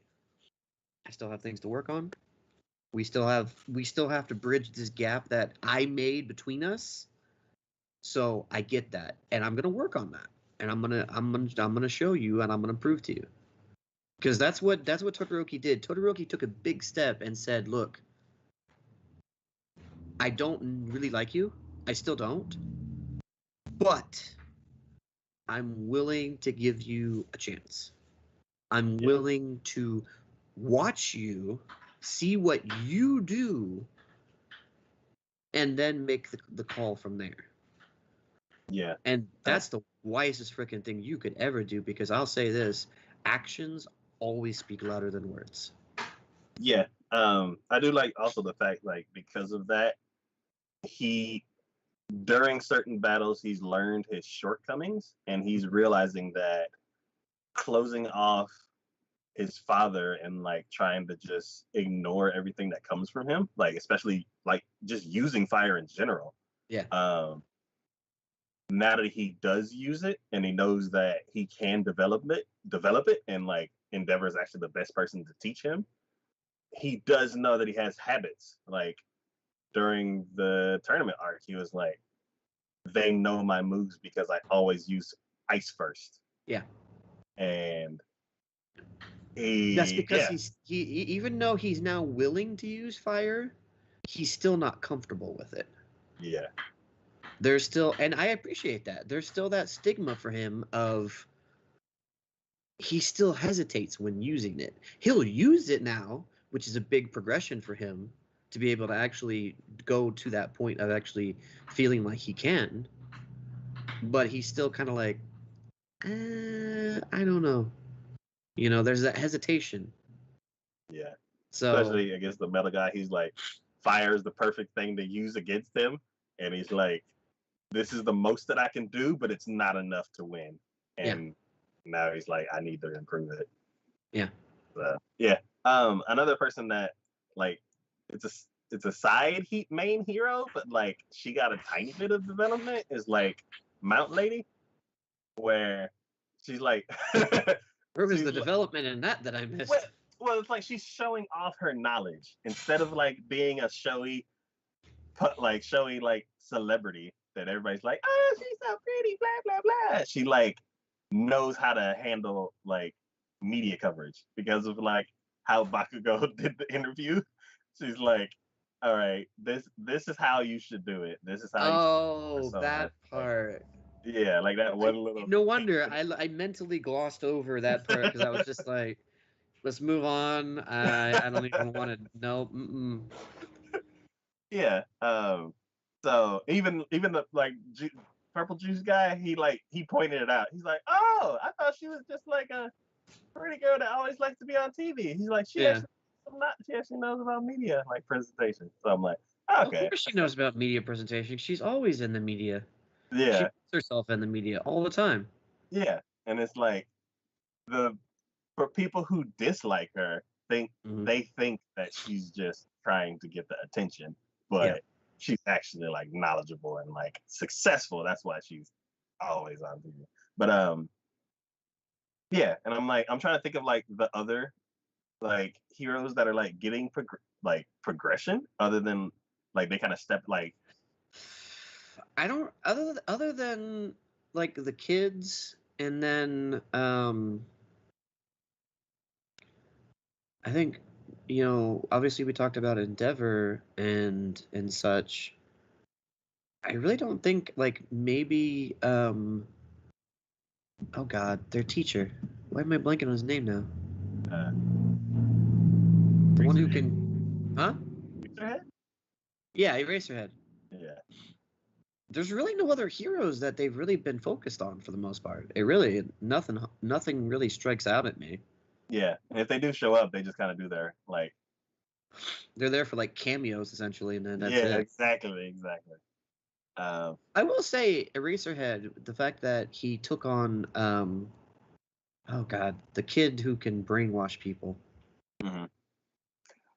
I still have things to work on. We still have to bridge this gap that I made between us. So I get that, and I'm gonna work on that, and I'm gonna show you, and I'm gonna prove to you, because that's what Todoroki did. Todoroki took a big step and said, "Look, I don't really like you. I still don't, but I'm willing to give you a chance. I'm willing to watch you, see what you do, and then make the call from there." Yeah. And that's the wisest freaking thing you could ever do, because I'll say this: actions always speak louder than words. Yeah. I do like also the fact, like, because of that, he, during certain battles, he's learned his shortcomings, and he's realizing that closing off his father and like trying to just ignore everything that comes from him, like especially like just using fire in general. Yeah. Now that he does use it and he knows that he can develop it, and like Endeavor is actually the best person to teach him, he does know that he has habits. Like during the tournament arc, he was like, they know my moves because I always use ice first. Yeah. And that's because he even though he's now willing to use fire, he's still not comfortable with it. Yeah. There's still, and I appreciate that, there's still that stigma for him of he still hesitates when using it. He'll use it now, which is a big progression for him to be able to actually go to that point of actually feeling like he can. But he's still kind of like, I don't know. You know, there's that hesitation. Yeah. So, especially against the metal guy, he's like, fire is the perfect thing to use against him. And he's like, this is the most that I can do, but it's not enough to win. And now he's like, I need to improve it. Yeah. So, yeah. Another person that like it's a side main hero, but like she got a tiny bit of development is like Mount Lady, where she's like where was the development in that I missed? Well, it's like she's showing off her knowledge instead of like being a showy like celebrity that everybody's like, oh, she's so pretty, blah blah blah. She like knows how to handle like media coverage because of like how Bakugo did the interview. She's like, all right, this is how you should do it. This is how you that part. Yeah, like that one little. No wonder I mentally glossed over that part because I was just like, let's move on. I don't even want to know. Yeah. So even the like purple juice guy, he pointed it out. He's like, oh, I thought she was just like a pretty girl that always likes to be on TV. He's like, she actually knows about media like presentation. So I'm like, okay. Of course she knows about media presentation. She's always in the media. Yeah. She puts herself in the media all the time. Yeah. And it's like for people who dislike her, they think that she's just trying to get the attention, but she's actually like knowledgeable and like successful. That's why she's always on TV. But yeah, and I'm trying to think of like the other like heroes that are like getting progression other than like they kind of step like. I don't other than like the kids, and then I think, you know, obviously we talked about Endeavor and such. I really don't think like maybe oh god, their teacher. Why am I blanking on his name now? The one who can, huh? Eraserhead? Yeah, Eraserhead. Yeah. There's really no other heroes that they've really been focused on for the most part. It really nothing really strikes out at me. Yeah, and if they do show up, they just kind of do their like. They're there for like cameos essentially, and then that's it. Yeah, exactly. I will say Eraserhead, the fact that he took on oh god, the kid who can brainwash people. Mm-hmm.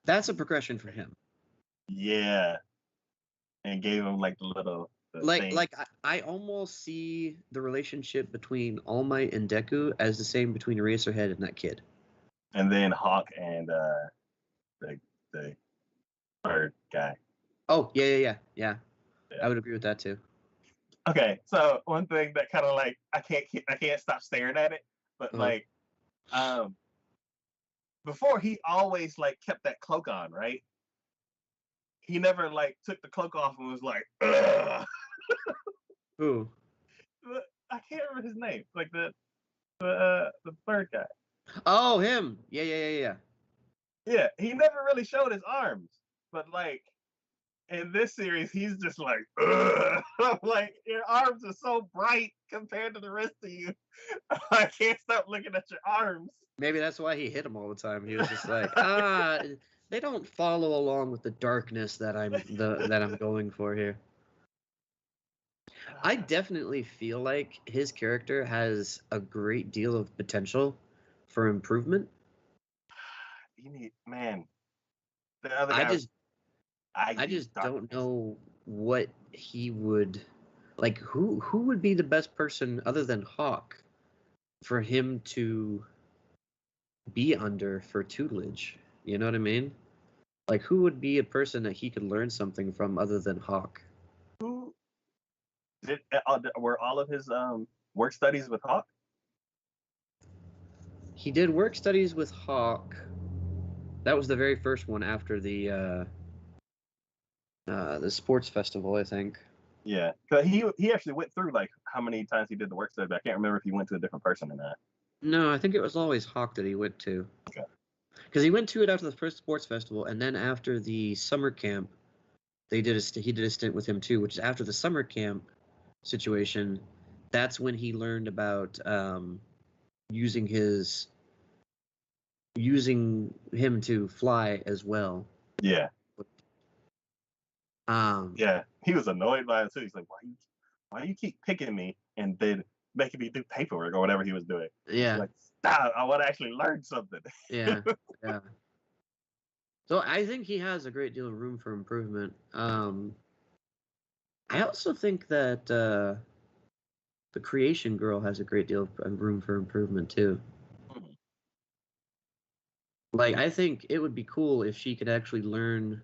That's a progression for him. Yeah, and gave him like the little like thing. I almost see the relationship between All Might and Deku as the same between Eraserhead and that kid. And then Hawk and the Third guy. Oh, yeah. Yeah. I would agree with that too. Okay, so one thing that kind of like I can't stop staring at it, but like um before he always like kept that cloak on, right? He never like took the cloak off and was like, ugh. Who? I can't remember his name. Like the third guy. Oh, him. Yeah. Yeah, he never really showed his arms, but like in this series, he's just like, ugh. Like your arms are so bright compared to the rest of you. I can't stop looking at your arms. Maybe that's why he hit him all the time. He was just like, they don't follow along with the darkness that I'm going for here. I definitely feel like his character has a great deal of potential for improvement. You need, man. The other I guy was just I Aggie. just don't know what he would like. Who would be the best person other than Hawk for him to be under for tutelage? You know what I mean? Like, who would be a person that he could learn something from other than Hawk? Who did? Were all of his work studies with Hawk? He did work studies with Hawk. That was the very first one after the sports festival, I think. Yeah, because he actually went through like how many times he did the work study, but I can't remember if he went to a different person or not. No, I think it was always Hawk that he went to. Okay. Because he went to it after the first sports festival, and then after the summer camp, he did a stint with him too, which is after the summer camp situation. That's when he learned about using him to fly as well. Yeah. Um, Yeah, he was annoyed by it too. He's like, why you keep picking me and then making me do paperwork or whatever he was doing? yeah, Like, stop! I want to actually learn something. yeah. So I think he has a great deal of room for improvement. I also think that the creation girl has a great deal of room for improvement too. Like, I think it would be cool if she could actually learn.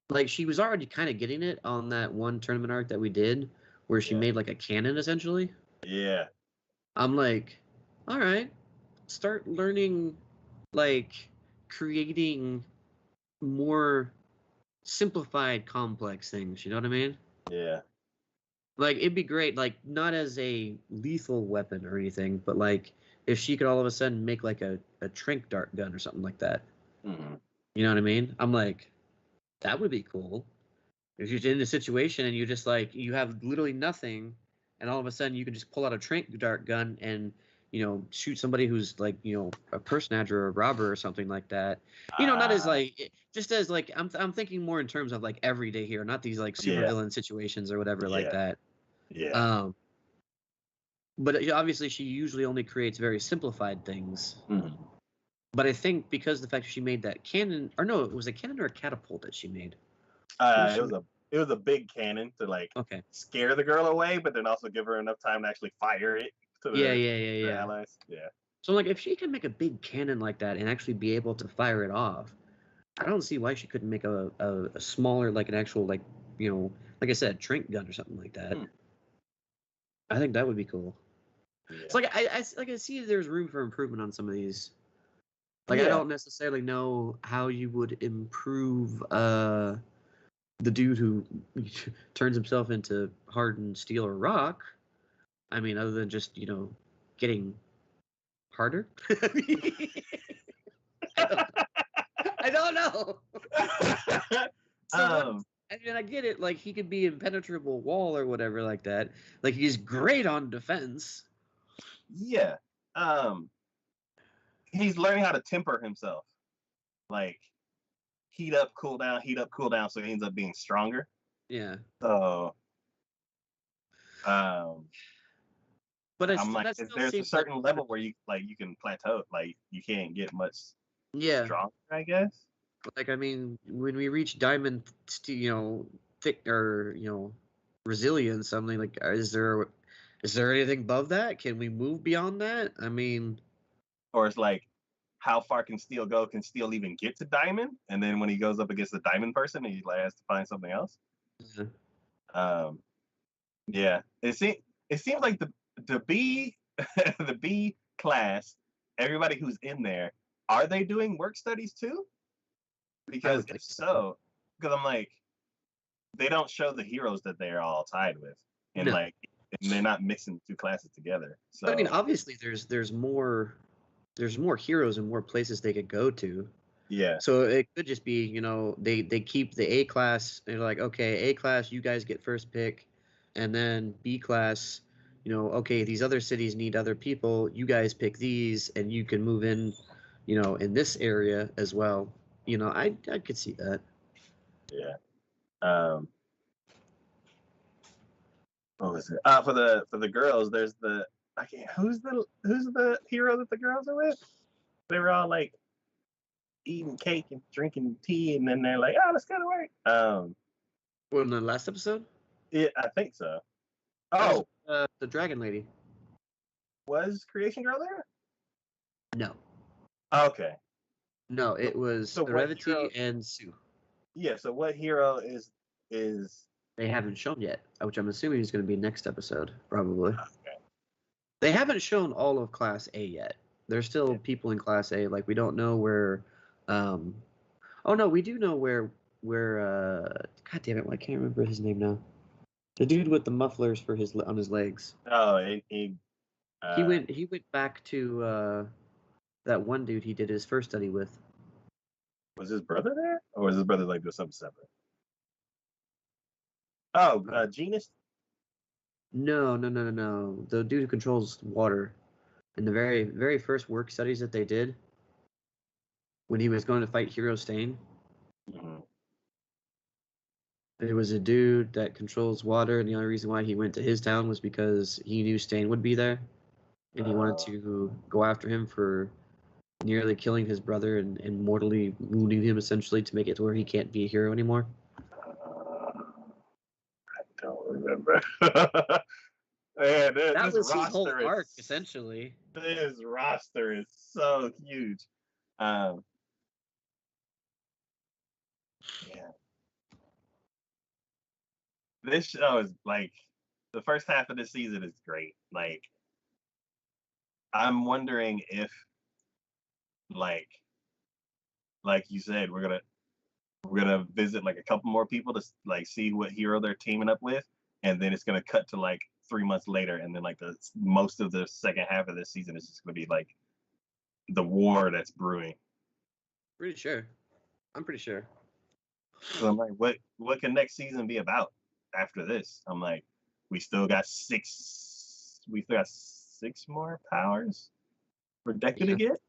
Like, she was already kind of getting it on that one tournament arc that we did, where she made like a cannon essentially. Yeah. I'm like, all right, start learning, like, creating more simplified, complex things. You know what I mean? Yeah. Like, it'd be great, like, not as a lethal weapon or anything, but like if she could all of a sudden make like a trank dart gun or something like that. Mm-hmm. You know what I mean? I'm like, that would be cool. If you're in a situation and you just like you have literally nothing, and all of a sudden you can just pull out a trank dart gun and shoot somebody who's like a personager or a robber or something like that. Not as like just as like I'm thinking more in terms of like everyday here, not these like super Yeah. villain situations or whatever like Yeah. that. Yeah. But obviously she usually only creates very simplified things. Mm-hmm. But I think because of the fact that she made that cannon, or no, it was a cannon or a catapult that she made. It was a big cannon to like Okay. scare the girl away, but then also give her enough time to actually fire it to the allies. Yeah. So like if she can make a big cannon like that and actually be able to fire it off, I don't see why she couldn't make a smaller, like an actual like like I said, trank gun or something like that. I think that would be cool. Yeah. It's like I see there's room for improvement on some of these. Like I don't necessarily know how you would improve the dude who turns himself into hardened steel or rock. I mean, other than just getting harder. I don't know. I mean, I get it. Like he could be impenetrable wall or whatever like that. Like he's great on defense. Yeah. He's learning how to temper himself. Like heat up, cool down, so he ends up being stronger. Yeah. So but I'm like, there's a certain like, level where you can plateau. Like you can't get much stronger, I guess. Like I mean, when we reach diamond, thick or resilience, something like, is there anything above that? Can we move beyond that? I mean, or it's like how far can Steel go? Can Steel even get to Diamond? And then when he goes up against the Diamond person, he like has to find something else. Yeah. Yeah, it seems like the B the B class, everybody who's in there, are they doing work studies too? Because if so, because I'm like, they don't show the heroes that they're all tied with, and No. like, and they're not mixing two classes together. So I mean, obviously, there's more heroes and more places they could go to. yeah, So it could just be, they keep the A class. They're like, okay, A class, you guys get first pick, and then B class, okay, these other cities need other people. You guys pick these, and you can move in, in this area as well. I could see that. yeah. What was it? For the girls, there's the I can't. Who's the hero that the girls are with? They were all like eating cake and drinking tea, and then they're like, "Oh, let's go to work." Well, in the last episode, Yeah, I think so. that Oh, was the dragon lady. was Creation Girl there? No, Okay. no, it was So what hero? Revity and Sue. Yeah. So what hero is? They haven't shown yet, which I'm assuming is going to be next episode, probably. Okay. They haven't shown all of Class A yet. There's still people in Class A. Like, we don't know where. Oh no, we do know where. God damn it! I can't remember his name now. The dude with the mufflers for on his legs. Oh, He went back to that one dude he did his first study with. was his brother there, or was his brother like doing something separate? Oh, Genus. No. The dude who controls water. In the very, very first work studies that they did, when he was going to fight Hero Stain, Mm-hmm. there was a dude that controls water, and the only reason why he went to his town was because he knew Stain would be there, and he wanted to go after him for nearly killing his brother and mortally wounding him, essentially, to make it to where he can't be a hero anymore. I don't remember. Man, That this was his whole roster arc, is essentially. this roster is so huge. Yeah. This show is like the first half of this season is great. Like, I'm wondering if like you said, we're gonna visit like a couple more people to like see what hero they're teaming up with, and then it's gonna cut to like 3 months later, and then like the most of the second half of this season is just gonna be like the war that's brewing. Pretty sure. I'm pretty sure. So I'm like, what can next season be about after this? I'm like, we still got six more powers for Deku to get.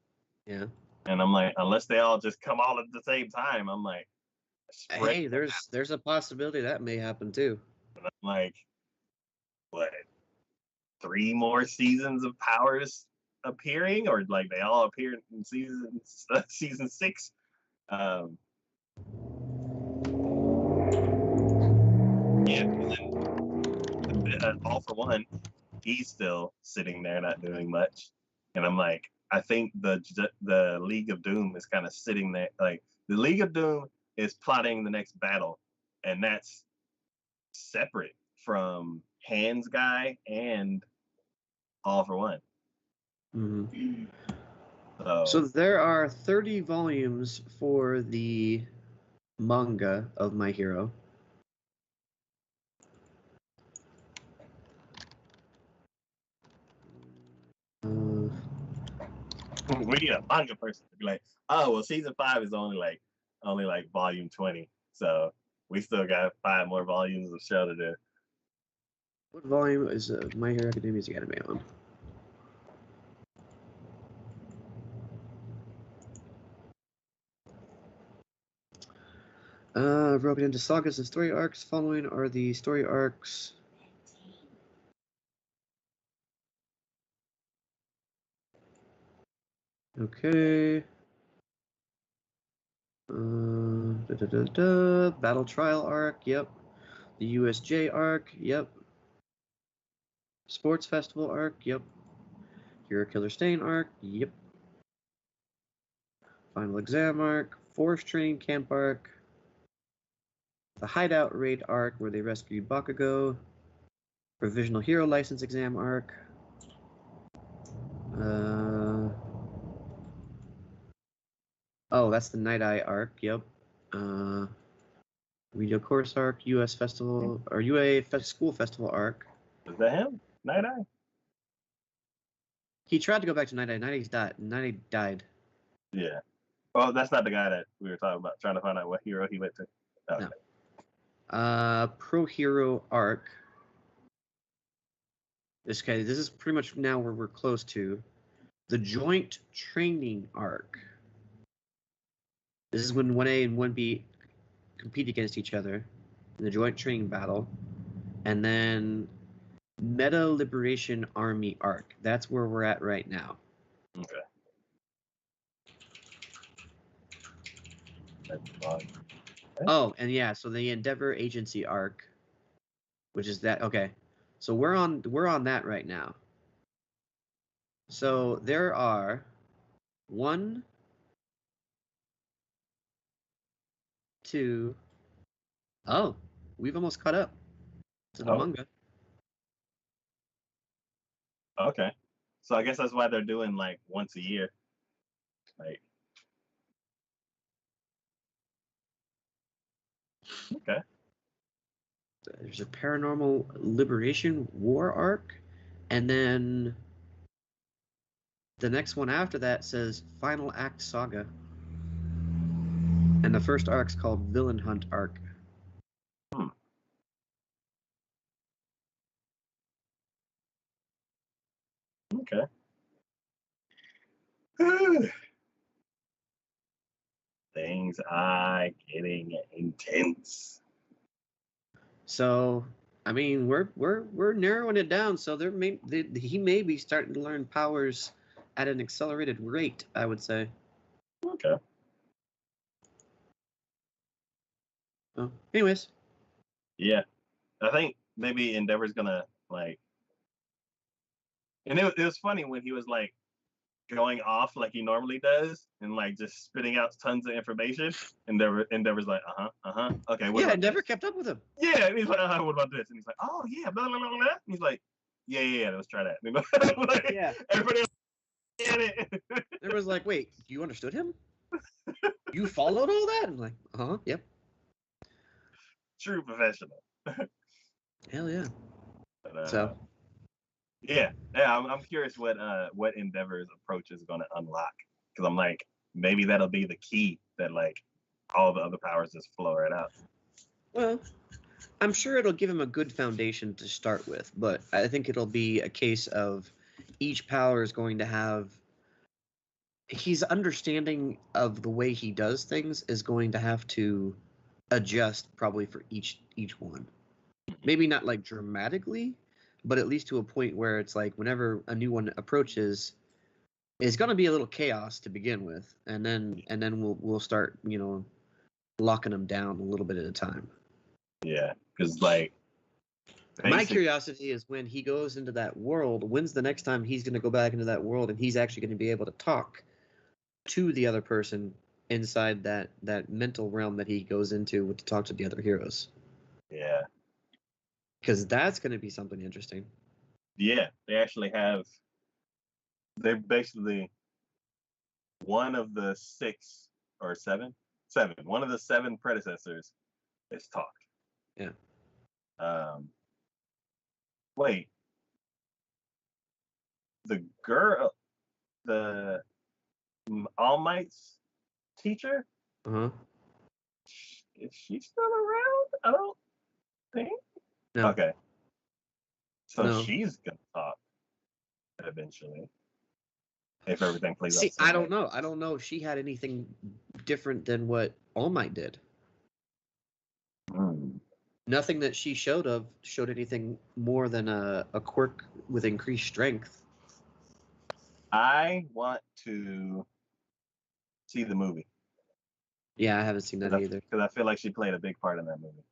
Yeah. And I'm like, unless they all just come all at the same time, I'm like, Hey, there's a possibility that may happen too. I'm like, what? 3 more seasons of powers appearing, or like they all appear in season 6. Yeah, All For One, he's still sitting there not doing much, and I'm like, I think the League of Doom is kind of sitting there. Like, the League of Doom is plotting the next battle, and that's separate from Hands Guy and All For One. Mm-hmm. So So there are 30 volumes for the manga of My Hero. we need a manga person to be like, oh well, season 5 is only like volume 20, so we still got 5 more volumes of show to do. What volume is My Hero Academia's anime on? Broken into sagas and story arcs. Following are the story arcs. Okay. Battle Trial arc. Yep. The USJ arc. Yep. Sports Festival arc. Yep. Hero Killer Stain arc. Yep. Final exam arc, force training camp arc, the hideout raid arc where they rescued Bakugo, provisional hero license exam arc. Oh, that's the Night Eye arc. Yep. Video course arc, U.S. festival or UA school festival arc. Is that him? Night Eye? He tried to go back to Night Eye. Night Eye died. Yeah. Oh, that's not the guy that we were talking about, trying to find out what hero he went to. Okay. No. Pro Hero arc. This is pretty much now where we're close to. The joint training arc. This is when 1A and 1B compete against each other in the joint training battle. And then Meta Liberation Army arc. That's where we're at right now. Okay. Oh, and yeah, so the Endeavor Agency arc, which is that. Okay, so we're on that right now. So there are 1, 2. Oh, we've almost caught up to the manga. Okay, so I guess that's why they're doing like once a year. Like, okay. There's a Paranormal Liberation War arc, and then the next one after that says Final Act Saga. And the first arc's called Villain Hunt arc. Okay. Things are getting intense. So, I mean, we're narrowing it down. So he may be starting to learn powers at an accelerated rate, I would say. Okay. Oh, anyways. Yeah, I think maybe Endeavor's gonna like, and it was funny when he was like going off like he normally does and like just spitting out tons of information. Endeavor's like, okay. What yeah, Endeavor kept up with him. Yeah, and he's like, what about this? And he's like, oh yeah, blah blah blah blah. And he's like, yeah, let's try that. Like, yeah. Everybody else get it. Everyone's like, wait, you understood him? You followed all that? I'm like, yep. True professional. Hell yeah. But, so. Yeah, I'm curious what Endeavor's approach is going to unlock, because I'm like, maybe that'll be the key that like all the other powers just flow right out. Well, I'm sure it'll give him a good foundation to start with, but I think it'll be a case of each power is going to have his understanding of the way he does things is going to have to adjust probably for each one. Maybe not like dramatically, but at least to a point where it's like whenever a new one approaches, it's going to be a little chaos to begin with, and then we'll start, locking them down a little bit at a time. Yeah, because like my curiosity is when he goes into that world, when's the next time he's going to go back into that world and he's actually going to be able to talk to the other person inside that mental realm that he goes into to talk to the other heroes. Yeah. Because that's going to be something interesting. Yeah, they're basically one of the 6 or 7, one of the 7 predecessors is talked. Yeah. Wait. The girl, the All Might's teacher? Is she still around? I don't think. No. Okay. So no. She's gonna talk eventually. If everything plays out. See, I don't know. I don't know if she had anything different than what All Might did. Nothing that she showed anything more than a quirk with increased strength. I want to see the movie. Yeah, I haven't seen that either. Because I feel like she played a big part in that movie.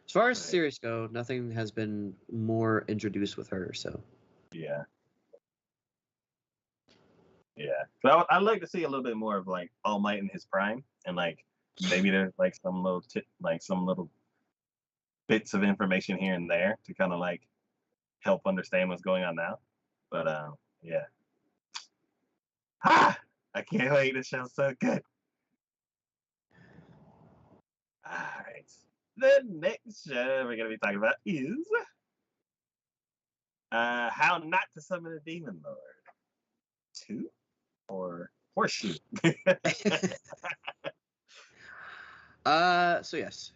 As far as the series go, nothing has been more introduced with her, so. Yeah. Yeah. So I'd like to see a little bit more of like All Might in his prime, and like maybe there's like some little bits of information here and there to kind of like help understand what's going on now. But yeah. Ah, I can't wait. This show's so good. All right. The next show we're gonna be talking about is How Not to Summon a Demon Lord 2 or Horseshoe. So yes,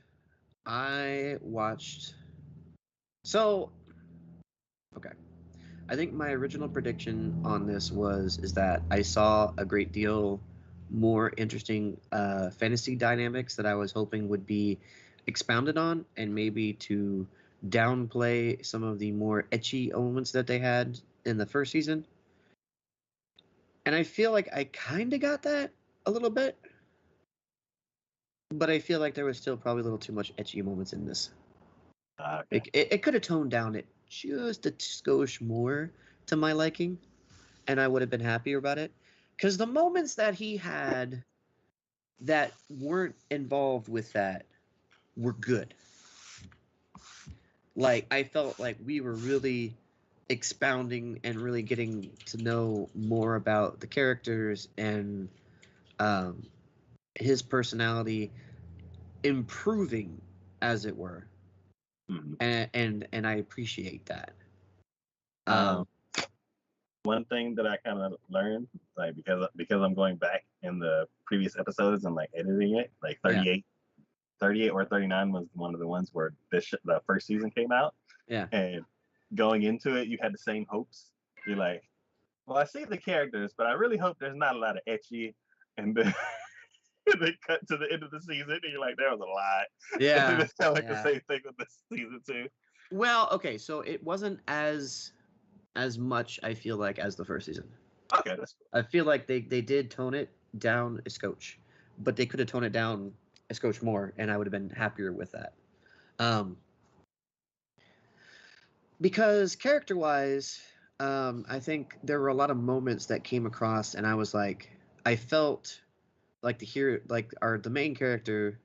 I watched. So okay, I think my original prediction on this is that I saw a great deal more interesting fantasy dynamics that I was hoping would be expounded on, and maybe to downplay some of the more ecchi elements that they had in the first season. And I feel like I kind of got that a little bit, but I feel like there was still probably a little too much ecchi moments in this. Okay. It could have toned down it just a skosh more to my liking, and I would have been happier about it. Because the moments that he had that weren't involved with that were good. Like, I felt like we were really expounding and really getting to know more about the characters and um, his personality improving, as it were. Mhm. And I appreciate that. Um, one thing that I kind of learned, like because I'm going back in the previous episodes and like editing it, like Yeah. 38 or 39 was one of the ones where the first season came out, Yeah. and going into it, you had the same hopes. You're like, well, I see the characters, but I really hope there's not a lot of ecchi, and then they cut to the end of the season, and you're like, there was a lot. Yeah. And it's kind of like Yeah. the same thing with this season too. Well, okay, so it wasn't as much, I feel like, as the first season. Okay, that's cool. I feel like they did tone it down a scotch, but they could have toned it down a scotch more, and I would have been happier with that. Because character wise, I think there were a lot of moments that came across, and I was like, I felt like the main character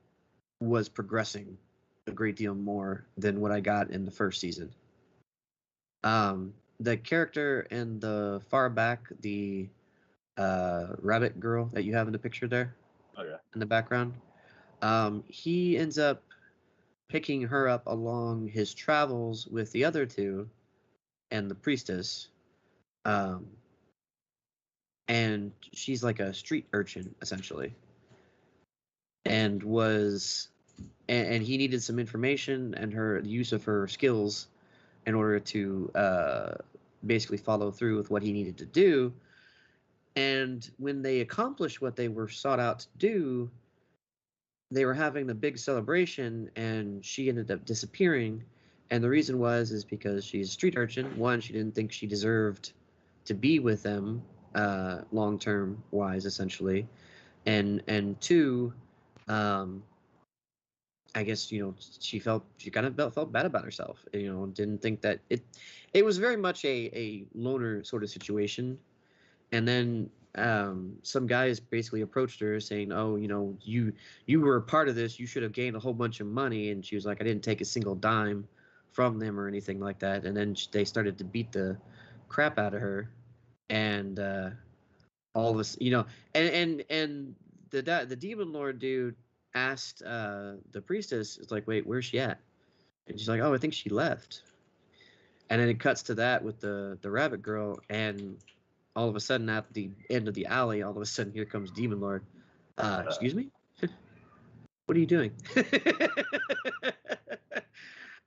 was progressing a great deal more than what I got in the first season. The character in the far back, the rabbit girl that you have in the picture there Okay. in the background, he ends up picking her up along his travels with the other two and the priestess. Um, and she's like a street urchin essentially, and he needed some information and her the use of her skills in order to basically follow through with what he needed to do. And when they accomplished what they were sought out to do, they were having the big celebration, and she ended up disappearing. And the reason is because she's a street urchin. One, she didn't think she deserved to be with them long term wise, essentially, and two, um, I guess she kind of felt bad about herself. Didn't think that it was very much a loner sort of situation. And then some guys basically approached her saying, "Oh, you were a part of this. You should have gained a whole bunch of money." And she was like, "I didn't take a single dime from them or anything like that." And then they started to beat the crap out of her, and all of us, and the demon lord dude asked the priestess, "It's like, wait, where's she at?" And she's like, "Oh, I think she left." And then it cuts to that with the rabbit girl, and all of a sudden at the end of the alley, all of a sudden here comes Demon Lord. Excuse me? What are you doing?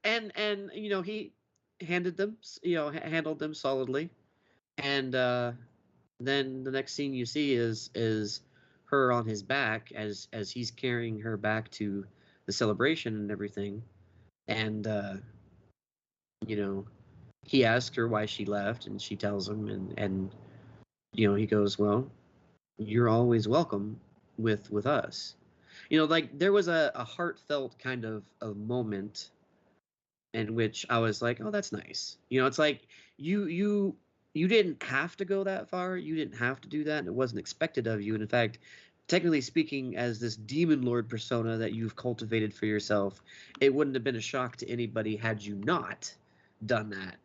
and he handled them solidly. And then the next scene you see is her on his back as he's carrying her back to the celebration and everything. And he asks her why she left, and she tells him, and he goes, "Well, you're always welcome with us." Like there was a heartfelt kind of a moment in which I was like, "Oh, that's nice." It's like you you didn't have to go that far. You didn't have to do that, and it wasn't expected of you. And in fact, technically speaking, as this demon lord persona that you've cultivated for yourself, it wouldn't have been a shock to anybody had you not done that.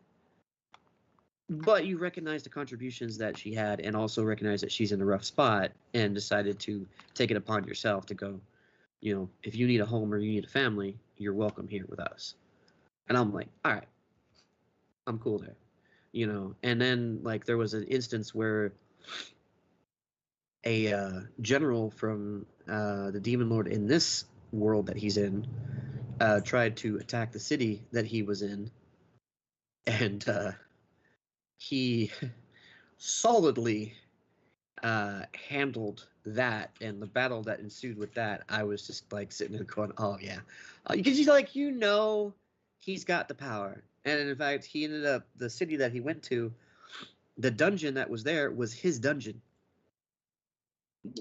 But you recognize the contributions that she had, and also recognize that she's in a rough spot, and decided to take it upon yourself to go, if you need a home or you need a family, you're welcome here with us. And I'm like, all right, I'm cool there. And then like there was an instance where a general from the demon lord in this world that he's in tried to attack the city that he was in, and he solidly handled that, and the battle that ensued with that, I was just like sitting there going, oh yeah, because he's like, he's got the power. And in fact, he ended up, the city that he went to, the dungeon that was there was his dungeon.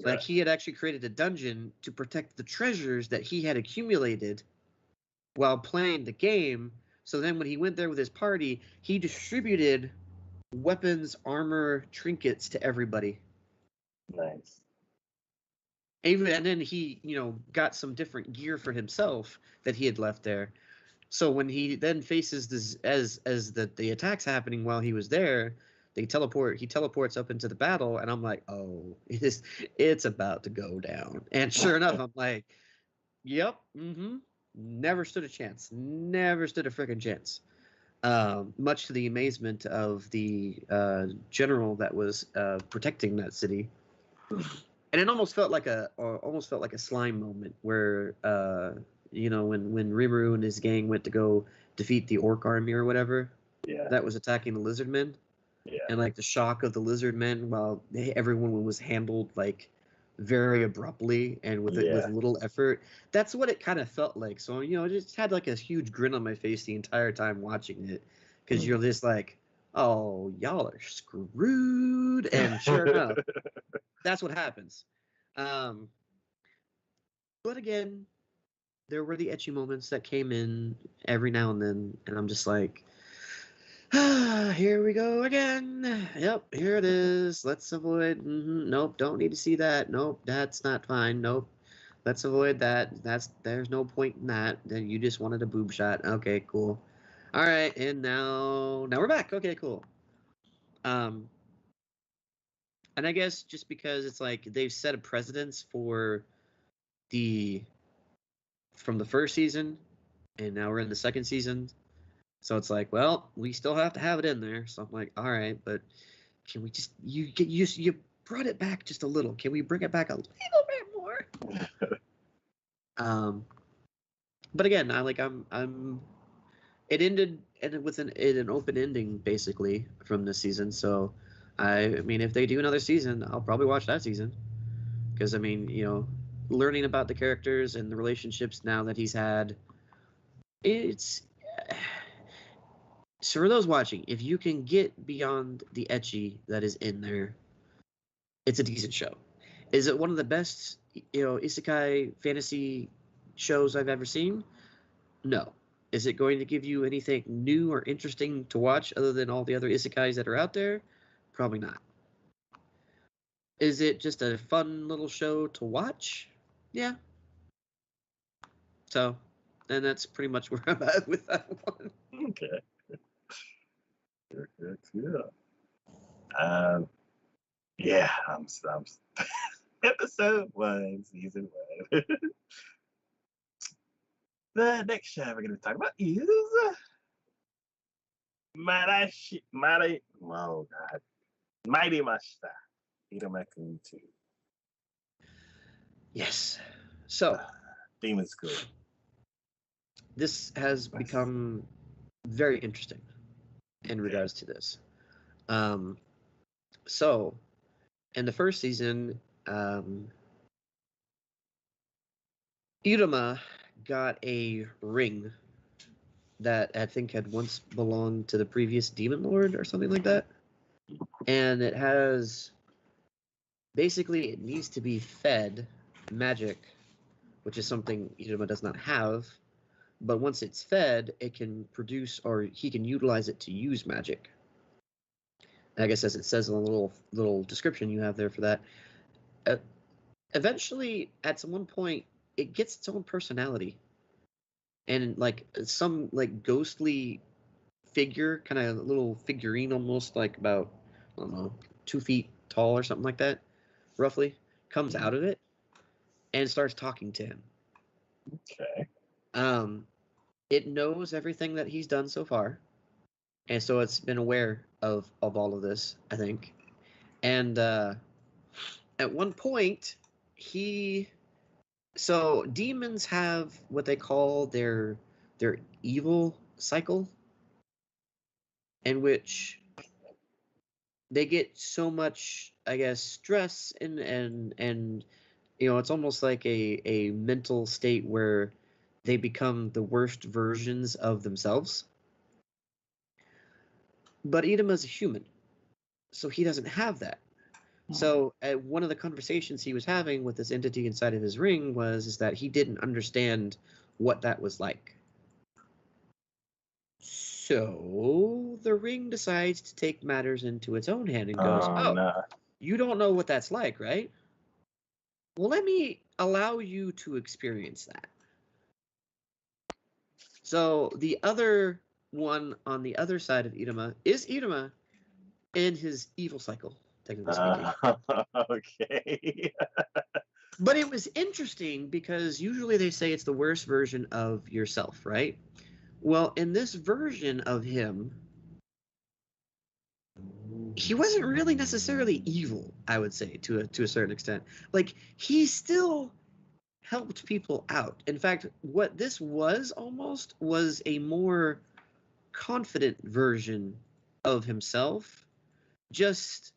Like, he had actually created a dungeon to protect the treasures that he had accumulated while playing the game. So then when he went there with his party, he distributed weapons, armor, trinkets to everybody. Nice. And then he, got some different gear for himself that he had left there. So when he then faces this, as the attacks happening while he was there, he teleports up into the battle, and I'm like, oh, it's about to go down. And sure enough, I'm like, yep, never stood a chance. Never stood a freaking chance. Much to the amazement of the general that was protecting that city. And it almost felt like a slime moment where when Rimuru and his gang went to go defeat the orc army or whatever, that was attacking the lizard men. Yeah. And like the shock of the lizard men, while everyone was handled like very abruptly and with little effort. That's what it kind of felt like. So I just had like a huge grin on my face the entire time watching it, because you're just like, oh, y'all are screwed. And sure enough, that's what happens. But again, there were the ecchi moments that came in every now and then, and I'm just like, here we go again. Yep, here it is. Let's avoid. Nope, don't need to see that. Nope, that's not fine. Nope, let's avoid that. There's no point in that. Then you just wanted a boob shot. Okay, cool. All right, and now we're back. Okay, cool. And I guess just because it's like they've set a precedence from the first season, and now we're in the second season. So it's like, well, we still have to have it in there. So I'm like, all right, but can we just you brought it back just a little? Can we bring it back a little bit more? But again, it ended with an open ending basically from this season. So I mean, if they do another season, I'll probably watch that season, because I mean, learning about the characters and the relationships now that he's had, it's. So for those watching, if you can get beyond the ecchi that is in there, it's a decent show. Is it one of the best, isekai fantasy shows I've ever seen? No. Is it going to give you anything new or interesting to watch other than all the other isekais that are out there? Probably not. Is it just a fun little show to watch? Yeah. So, and that's pretty much where I'm at with that one. Okay. Yeah, I'm episode 1, season 1. The next show we're going to talk about is Mighty Mashita Iruma-kun 2. Yes. So, Demon School. This has become very interesting in regards to this. So, in the first season, Iruma got a ring that I think had once belonged to the previous demon lord or something like that. And it has, basically, it needs to be fed magic, which is something Iruma does not have. But once it's fed, it can produce, or he can utilize it to use magic. I guess as it says in the little description you have there for that. Uh, Eventually, at some point, it gets its own personality, and like some like ghostly figure, kind of little figurine, almost like about I don't know 2 feet tall or something like that, roughly, comes out of it and starts talking to him. Okay. Um, it knows everything that he's done so far, and so it's been aware of all of this, I think. And at one point, he so demons have what they call their evil cycle, in which they get so much, I guess, stress and it's almost like a mental state where they become the worst versions of themselves. But Idama's a human, so he doesn't have that. So at one of the conversations he was having with this entity inside of his ring is that he didn't understand what that was like. So the ring decides to take matters into its own hand and goes, Oh "Oh, no. you don't know what that's like, right? Well, let me allow you to experience that." So the other one on the other side of Idama is Idama in his evil cycle, technically speaking. Okay. But it was interesting because usually they say it's the worst version of yourself, right? Well, in this version of him, he wasn't really necessarily evil, I would say, to a certain extent. Like he still helped people out. In fact, what this was almost was a more confident version of himself. Just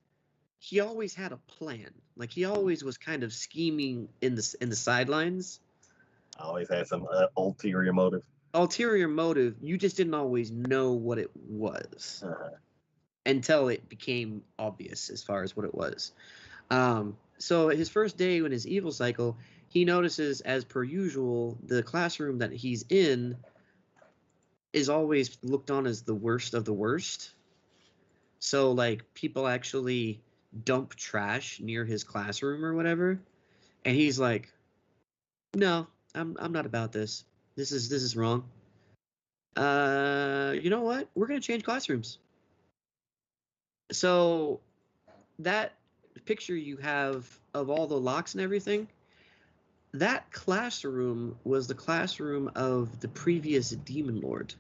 he always had a plan. Like he always was kind of scheming in the sidelines. I always had some ulterior motive. Ulterior motive, you just didn't always know what it was until it became obvious as far as what it was. So his first day in his evil cycle, he notices, as per usual, the classroom that he's in is always looked on as the worst of the worst. So like people actually dump trash near his classroom or whatever, and he's like, "No, I'm not about this. This is wrong. You know what? We're gonna change classrooms." So that picture you have of all the locks and everything, that classroom was the classroom of the previous demon lord.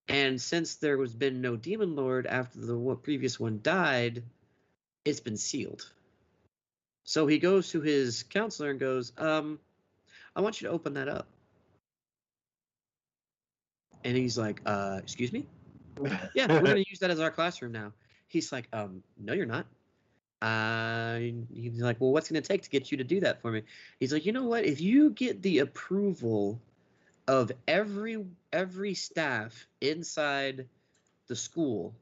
And since there was been no demon lord after the previous one died, it's been sealed. So he goes to his counselor and goes, I want you to open that up. And he's like, excuse me? Yeah, we're going to use that as our classroom now. He's like, no, you're not. He's like, well, what's going to take to get you to do that for me? He's like, you know what? If you get the approval of every staff inside the school,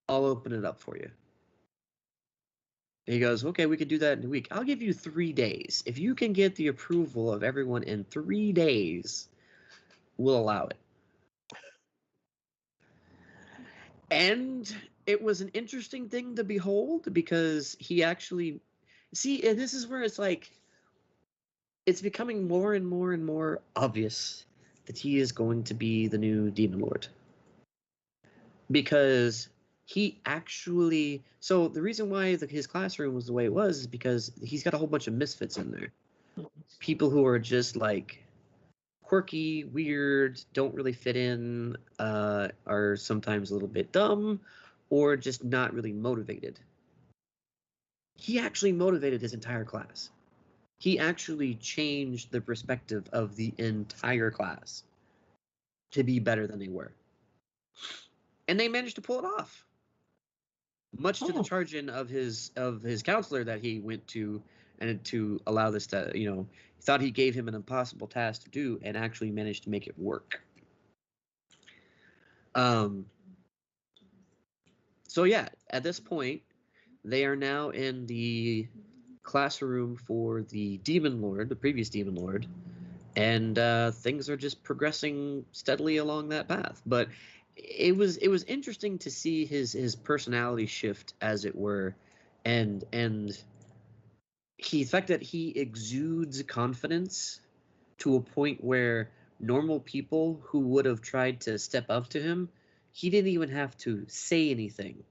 I'll open it up for you. And he goes, okay, we could do that in a week. I'll give you 3 days. If you can get the approval of everyone in 3 days, we'll allow it. And it was an interesting thing to behold because he actually see, and this is where it's like it's becoming more and more and more obvious that he is going to be the new demon lord, because he actually, so the reason why his classroom was the way it was is because he's got a whole bunch of misfits in there, people who are just like quirky, weird, don't really fit in, are sometimes a little bit dumb, or just not really motivated. He actually motivated his entire class. He actually changed the perspective of the entire class to be better than they were. And they managed to pull it off. Much to the chagrin of his counselor that he went to, and to allow this to, he thought he gave him an impossible task to do and actually managed to make it work. So yeah, at this point, they are now in the classroom for the demon lord, the previous demon lord, and things are just progressing steadily along that path. But it was interesting to see his personality shift, as it were, and the fact that he exudes confidence to a point where normal people who would have tried to step up to him, he didn't even have to say anything.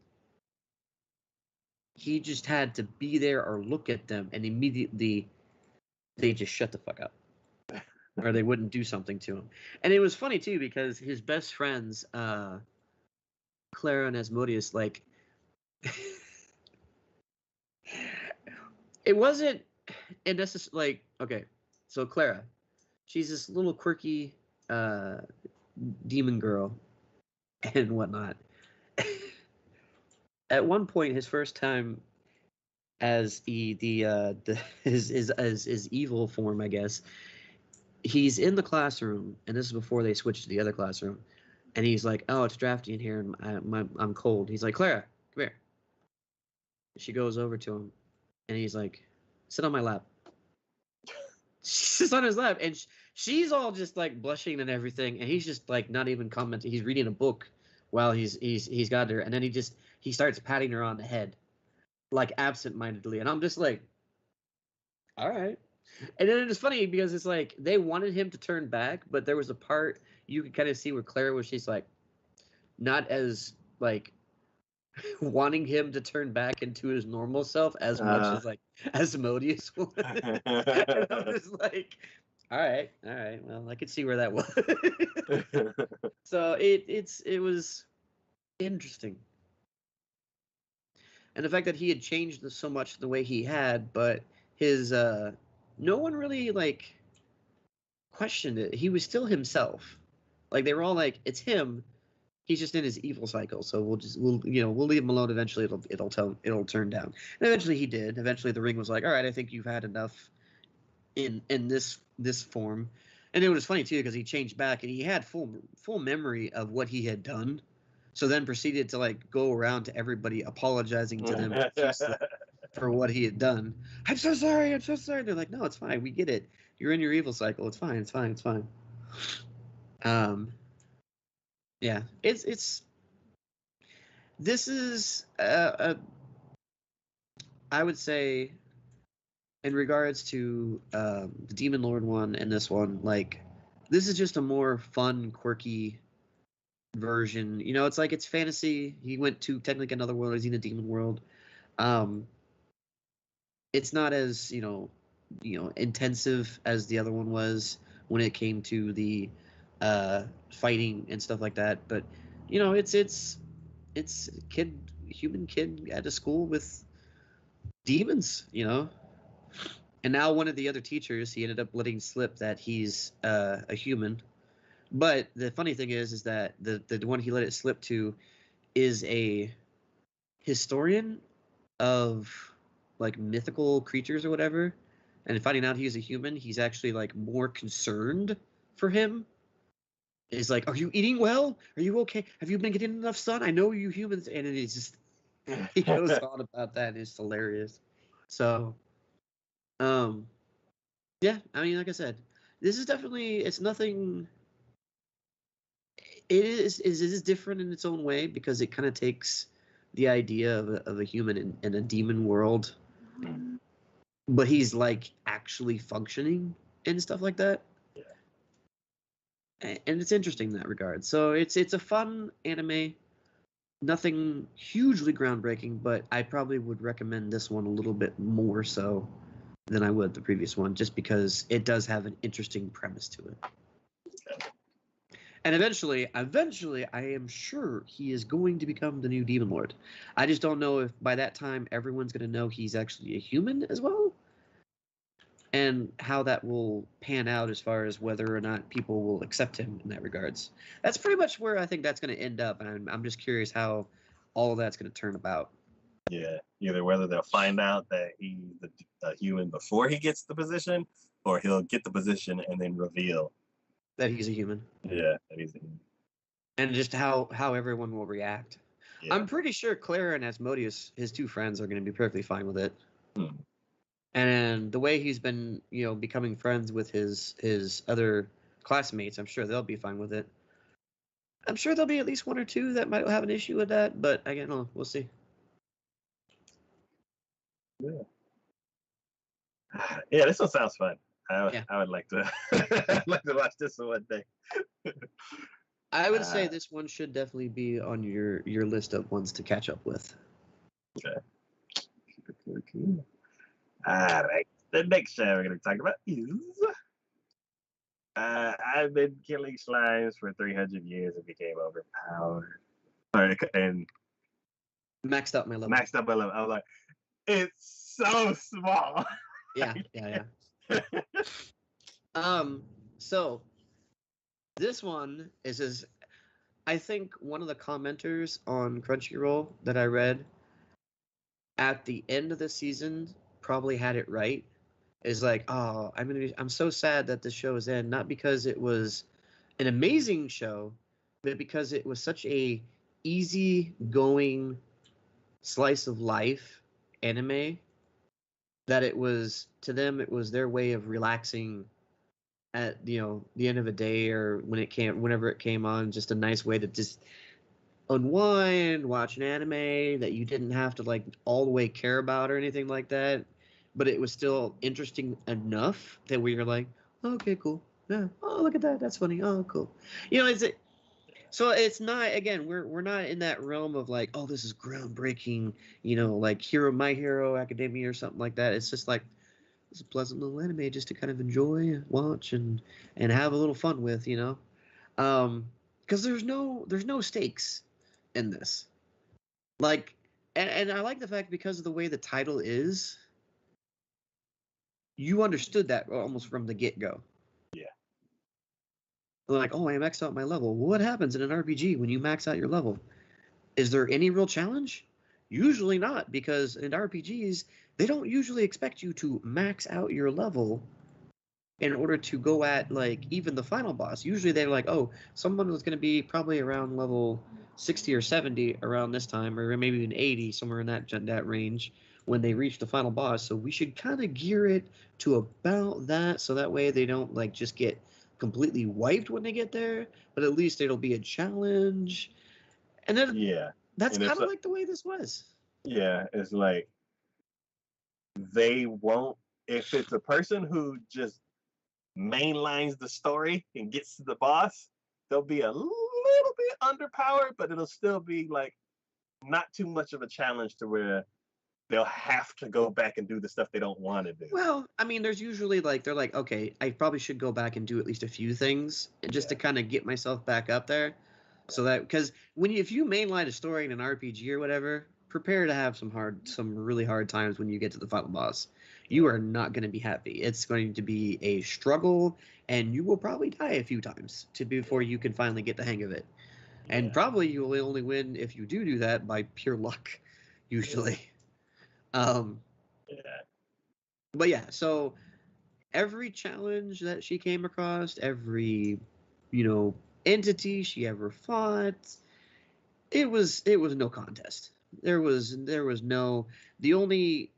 He just had to be there or look at them, and immediately they just shut the fuck up, or they wouldn't do something to him. And it was funny too because his best friends, Clara and Asmodeus, like it wasn't like, okay, so Clara, she's this little quirky demon girl and whatnot. At one point, his first time as his evil form, I guess, he's in the classroom, and this is before they switched to the other classroom, and he's like, "Oh, it's drafty in here, and I'm cold." He's like, "Clara, come here." She goes over to him, and he's like, "Sit on my lap." She sits on his lap, and she's all just like blushing and everything, and he's just like not even commenting. He's reading a book while he's got her, and then he starts patting her on the head, like absent-mindedly, and I'm just like, all right. And then it's funny because it's like they wanted him to turn back, but there was a part you could kind of see where Claire was. She's like not as like wanting him to turn back into his normal self as much as like Asmodeus was. And I'm just like, all right, well, I could see where that was. So it was interesting, and the fact that he had changed so much the way he had, but his no one really like questioned it. He was still himself. Like they were all like, it's him. He's just in his evil cycle. So we'll leave him alone. Eventually it'll turn down. And eventually he did. Eventually the ring was like, all right, I think you've had enough in this form. And it was funny too because he changed back and he had full memory of what he had done. So then proceeded to like go around to everybody apologizing to them for what he had done. I'm so sorry. I'm so sorry. They're like, no, it's fine. We get it. You're in your evil cycle. It's fine. It's fine. It's fine. Yeah. This is I would say in regards to the Demon Lord one and this one, like this is just a more fun, quirky version. You know, it's like it's fantasy. He went to technically another world. He's in a demon world. It's not as intensive as the other one was when it came to the fighting and stuff like that. But it's human kid at a school with demons. And now one of the other teachers, he ended up letting slip that he's a human. But the funny thing is that the one he let it slip to is a historian of like mythical creatures or whatever, and finding out he's a human, he's actually like more concerned for him. Is like, are you eating well? Are you okay? Have you been getting enough sun? I know you humans, and it's just he goes on about that, and it's hilarious. So, yeah, I mean, like I said, this is definitely it's nothing. It is different in its own way because it kind of takes the idea of a human in a demon world, but he's like actually functioning and stuff like that. Yeah. And it's interesting in that regard. So it's a fun anime. Nothing hugely groundbreaking, but I probably would recommend this one a little bit more so than I would the previous one, just because it does have an interesting premise to it. And eventually, I am sure he is going to become the new Demon Lord. I just don't know if by that time everyone's going to know he's actually a human as well, and how that will pan out as far as whether or not people will accept him in that regards. That's pretty much where I think that's going to end up, and I'm just curious how all of that's going to turn about. Yeah, either whether they'll find out that he's a human before he gets the position, or he'll get the position and then reveal That he's a human. Yeah, that he's a human. And just how everyone will react. Yeah. I'm pretty sure Clara and Asmodeus, his two friends, are going to be perfectly fine with it. Hmm. And the way he's been, becoming friends with his other classmates, I'm sure they'll be fine with it. I'm sure there'll be at least one or two that might have an issue with that, but again, we'll see. Yeah. Yeah, this one sounds fun. Yeah. I would like to I'd like to watch this one day. I would say this one should definitely be on your list of ones to catch up with. Okay. Cool. All right. The next show we're going to talk about is I've been killing slimes for 300 years and became overpowered. And Maxed out my level. maxed up my level. I was like, it's so small. Yeah. So this one is I think one of the commenters on Crunchyroll that I read at the end of the season probably had it right. Is like, oh, I'm so sad that the show is in, not because it was an amazing show, but because it was such a easy going slice of life anime that it was, to them, it was their way of relaxing at the end of a day, or whenever it came on, just a nice way to just unwind, watch an anime that you didn't have to like all the way care about or anything like that, but it was still interesting enough that we were like, okay, cool, yeah, oh, look at that, that's funny, oh, cool, so it's not, again, we're not in that realm of like, oh, this is groundbreaking, like My Hero Academia or something like that. It's just like, it's a pleasant little anime just to kind of enjoy, watch, and have a little fun with, because there's no stakes in this. Like, and I like the fact, because of the way the title is, you understood that almost from the get-go. Yeah. Like, oh, I maxed out my level. What happens in an RPG when you max out your level? Is there any real challenge? Usually not, because in RPGs, they don't usually expect you to max out your level in order to go at, like, even the final boss. Usually they're like, oh, someone was going to be probably around level 60 or 70 around this time, or maybe even 80, somewhere in that range, when they reach the final boss. So we should kind of gear it to about that, so that way they don't, like, just get completely wiped when they get there, but at least it'll be a challenge. And then that's kind of like the way this was. Yeah, it's like they won't, if it's a person who just mainlines the story and gets to the boss, they'll be a little bit underpowered, but it'll still be like not too much of a challenge to where they'll have to go back and do the stuff they don't want to do. Well, I mean, there's usually like, they're like, okay, I probably should go back and do at least a few things just to kind of get myself back up there. So that, because if you mainline a story in an RPG or whatever, prepare to have some really hard times when you get to the final boss. You are not going to be happy. It's going to be a struggle, and you will probably die a few times before you can finally get the hang of it. And probably you will only win if you do that by pure luck, usually. But yeah, so every challenge that she came across, every entity she ever fought, it was no contest. There was no, the only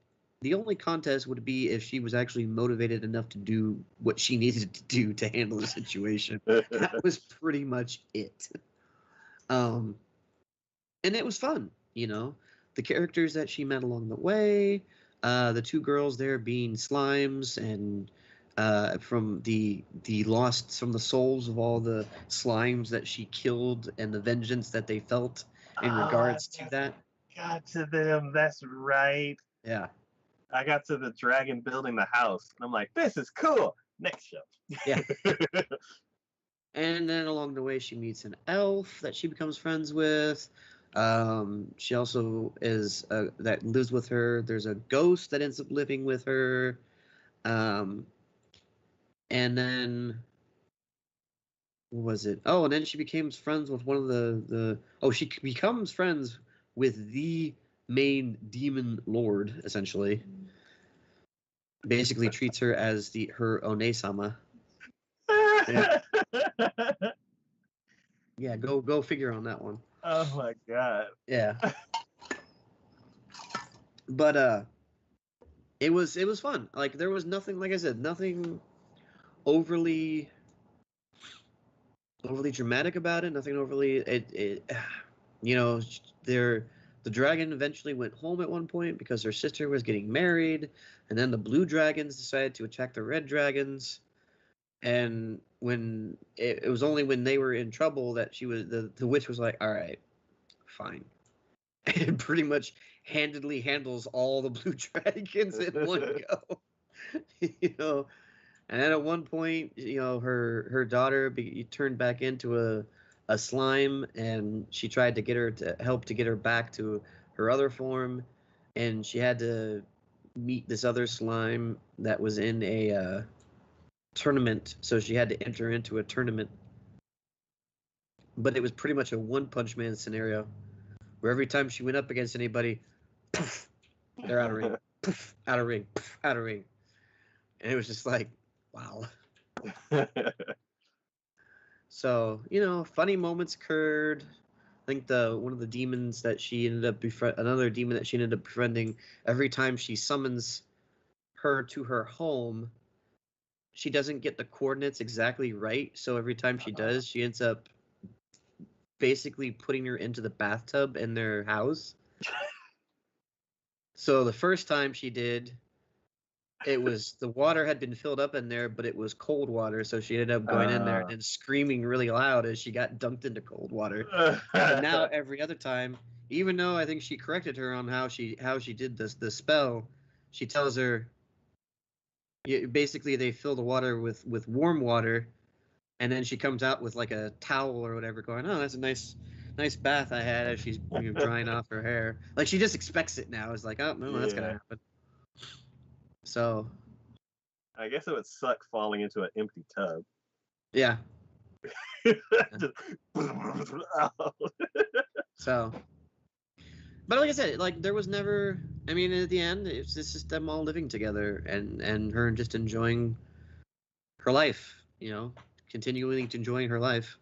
contest would be if she was actually motivated enough to do what she needed to do to handle the situation. That was pretty much it. And it was fun, the characters that she met along the way, the two girls there being slimes, and from the lost from the souls of all the slimes that she killed, and the vengeance that they felt in regards to that. Got to them. That's right. Yeah. I got to the dragon building the house, and I'm like, this is cool. Next show. Yeah. And then along the way, she meets an elf that she becomes friends with. She also is that lives with her. There's a ghost that ends up living with her. And then what was it? Oh, and then she becomes friends with one of she becomes friends with the main demon lord, essentially. Basically treats her as her One-sama. Yeah. Yeah, go figure on that one. Oh my god. Yeah. But it was fun. Like, there was nothing, like I said, nothing overly overly dramatic about it. Nothing overly. You know, the dragon eventually went home at one point because her sister was getting married, and then the blue dragons decided to attack the red dragons. And when it was only when they were in trouble that the witch was like, all right, fine, and pretty much handedly handles all the blue dragons in one go. You know, and then at one point, you know, her daughter turned back into a slime, and she tried to get her to help to get her back to her other form, and she had to meet this other slime that was in a tournament, so she had to enter into a tournament. But it was pretty much a One Punch Man scenario, where every time she went up against anybody, poof, they're out of ring, poof, out of ring, poof, out of ring, and it was just like, wow. So, you know, funny moments occurred. I think the one of the demons that she ended up another demon that she ended up befriending, every time she summons her to her home, she doesn't get the coordinates exactly right. So every time she does, she ends up basically putting her into the bathtub in their house. So the first time she did, it was the water had been filled up in there, but it was cold water. So she ended up going in there and screaming really loud as she got dunked into cold water. But now every other time, even though I think she corrected her on how she did the spell, she tells her basically they fill the water with warm water, and then she comes out with like a towel or whatever, going, "Oh, that's a nice bath I had," as she's drying off her hair. Like she just expects it now. It's like, oh no, that's gonna happen. So I guess it would suck falling into an empty tub. yeah. So, but like I said, like there was never. I mean, at the end, it's just them all living together and her just enjoying her life. You know, continuing to enjoying her life.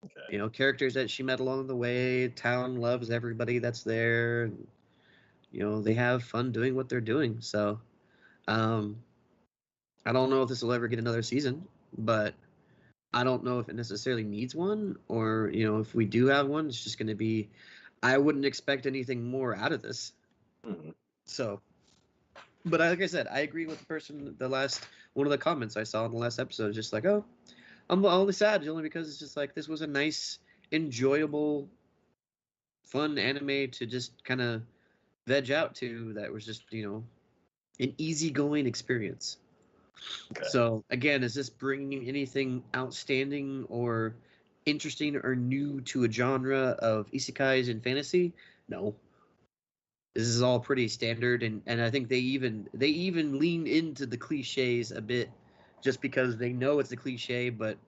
Okay. You know, characters that she met along the way. Town loves everybody that's there. You know, they have fun doing what they're doing. So, I don't know if this will ever get another season, but I don't know if it necessarily needs one, or you know, if we do have one, it's just going to be. I wouldn't expect anything more out of this. Mm-hmm. So, but like I said, I agree with the person. The last one of the comments I saw in the last episode is just like, oh, I'm only sad only because it's just like this was a nice, enjoyable, fun anime to just kind of veg out to. That was just an easygoing experience. Okay. So again, is this bringing anything outstanding or interesting or new to a genre of isekais and fantasy? No. This is all pretty standard, and I think they even lean into the cliches a bit, just because they know it's a cliche, but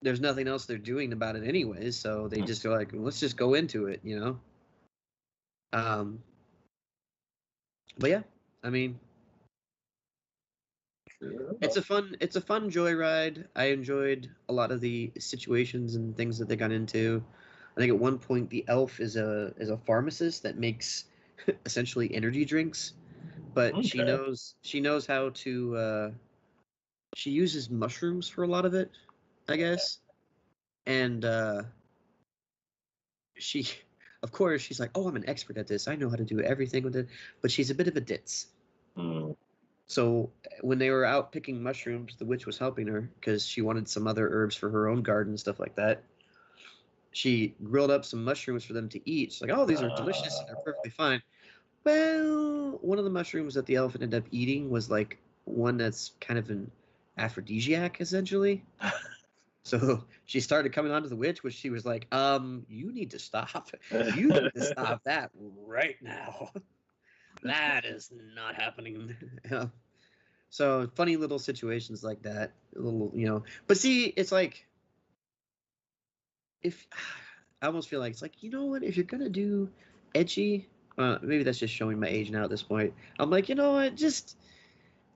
there's nothing else they're doing about it anyways. So they just go like, let's just go into it, you know. But yeah, I mean, it's a fun joyride. I enjoyed a lot of the situations and things that they got into. I think at one point the elf is a pharmacist that makes essentially energy drinks, but she knows how to. She uses mushrooms for a lot of it, I guess, and she, of course, she's like, "Oh, I'm an expert at this. I know how to do everything with it," but she's a bit of a ditz. Mm. So when they were out picking mushrooms, the witch was helping her because she wanted some other herbs for her own garden and stuff like that. She grilled up some mushrooms for them to eat. She's like, "Oh, these are delicious and they're perfectly fine." Well, one of the mushrooms that the elephant ended up eating was like one that's kind of an aphrodisiac, essentially. So she started coming onto the witch, which she was like, you need to stop. You need to stop that right now. That is not happening." So funny little situations like that, a little. But see, it's like if I almost feel like it's like, you know what? If you're gonna do edgy, maybe that's just showing my age now at this point. I'm like, you know what? Just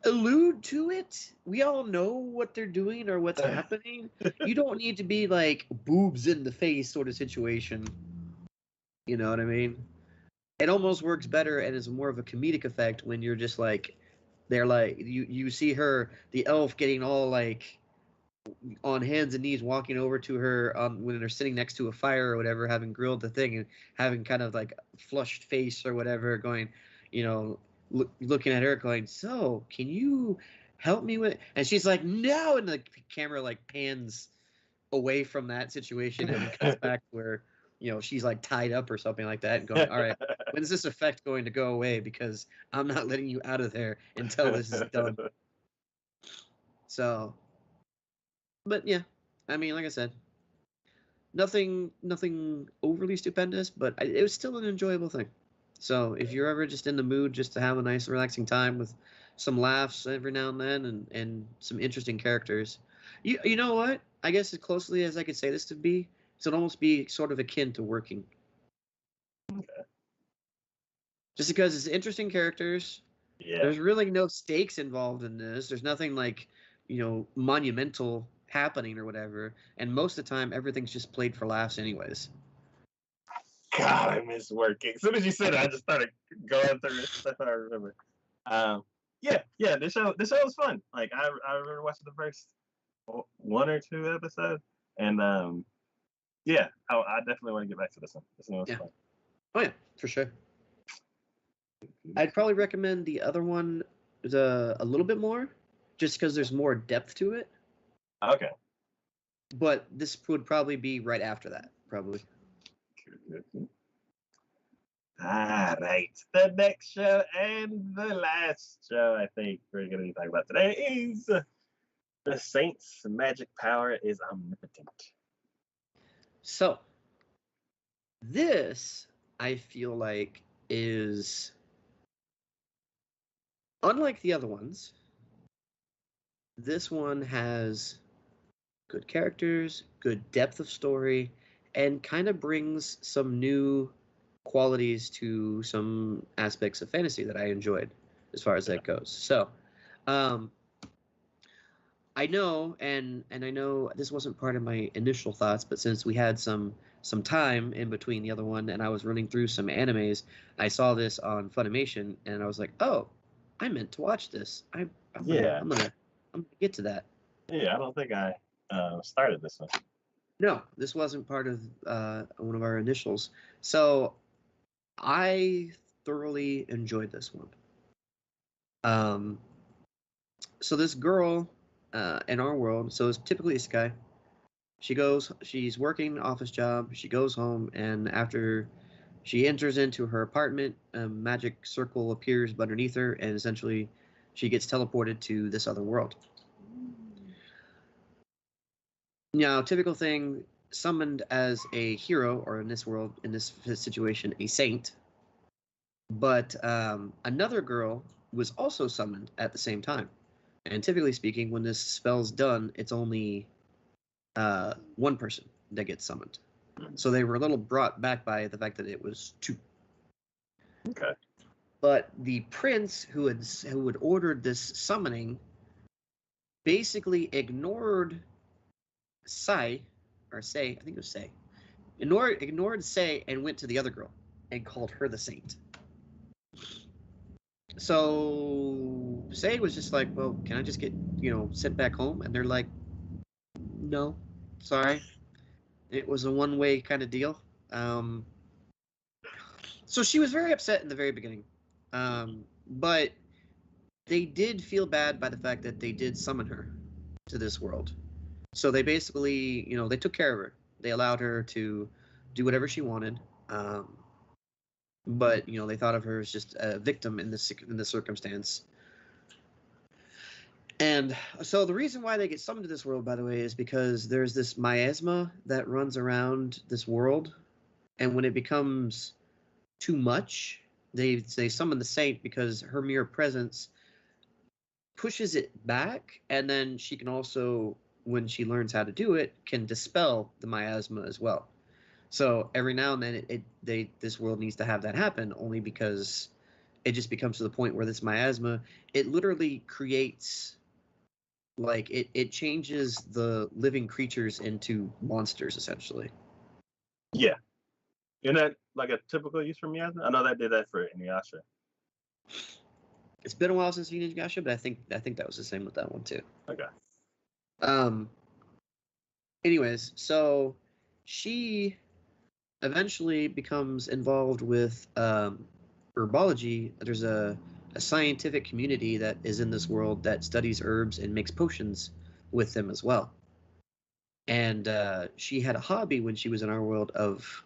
allude to it. We all know what they're doing or what's happening. You don't need to be like boobs in the face sort of situation. You know what I mean? It almost works better and is more of a comedic effect when you're just like, they're like, you see her, the elf, getting all like on hands and knees walking over to her when they're sitting next to a fire or whatever, having grilled the thing and having kind of like flushed face or whatever, going, you know, looking at her, going, "So, can you help me with?" And she's like, "No," and the camera like pans away from that situation and it cuts back where she's like tied up or something like that, and going, "All right, when's this effect going to go away? Because I'm not letting you out of there until this is done." So, but yeah, I mean, like I said, nothing overly stupendous, but it was still an enjoyable thing. So if you're ever just in the mood just to have a nice relaxing time with some laughs every now and then and some interesting characters, you know what? I guess as closely as I could say this to be, it would almost be sort of akin to working. Okay. Just because it's interesting characters. Yeah. There's really no stakes involved in this. There's nothing like, monumental happening or whatever. And most of the time, everything's just played for laughs, anyways. God, I miss working. As soon as you said it, I just started going through stuff I remember. Yeah, this show was fun. Like I remember watching the first one or two episodes, and yeah, I definitely want to get back to this one. This one was fun. Oh yeah, for sure. I'd probably recommend the other one a little bit more, just because there's more depth to it. Okay. But this would probably be right after that, probably. All right. The next show and the last show I think we're going to be talking about today is The Saint's Magic Power is Omnipotent. So, this, I feel like, is unlike the other ones. This one has good characters, good depth of story, and kind of brings some new qualities to some aspects of fantasy that I enjoyed as far as that goes. So, I know, and I know this wasn't part of my initial thoughts, but since we had some time in between the other one, and I was running through some animes, I saw this on Funimation, and I was like, "Oh, I meant to watch this. I'm gonna get to that." Yeah, I don't think I started this one. No, this wasn't part of one of our initials, so I thoroughly enjoyed this one. So this girl in our world, so it's typically this guy. She's working an office job. She goes home, and after she enters into her apartment, a magic circle appears underneath her, and essentially she gets teleported to this other world. Now, typical thing, summoned as a hero, or in this world, in this situation, a saint. But another girl was also summoned at the same time. And typically speaking, when this spell's done, it's only one person that gets summoned. So they were a little brought back by the fact that it was two. Okay. But the prince who had ordered this summoning basically ignored Sai, or Say, I think it was Say. Ignored Say and went to the other girl and called her the saint. So Say was just like, "Well, can I just get, sent back home?" And they're like, "No, sorry. It was a one-way kind of deal." So she was very upset in the very beginning. But they did feel bad by the fact that they did summon her to this world. So they basically, they took care of her. They allowed her to do whatever she wanted. But they thought of her as just a victim in this circumstance. And so the reason why they get summoned to this world, by the way, is because there's this miasma that runs around this world, and when it becomes too much, they summon the saint because her mere presence pushes it back, and then she can also, when she learns how to do it, can dispel the miasma as well. So every now and then, this world needs to have that happen, only because it just becomes to the point where this miasma, it literally creates, like, it changes the living creatures into monsters, essentially. Yeah. Isn't that like a typical use for miasma? I know that did that for Inuyasha. It's been a while since Inuyasha, but I think that was the same with that one too. Okay. anyways, so she eventually becomes involved with herbology. There's a scientific community that is in this world that studies herbs and makes potions with them as well. And she had a hobby when she was in our world of,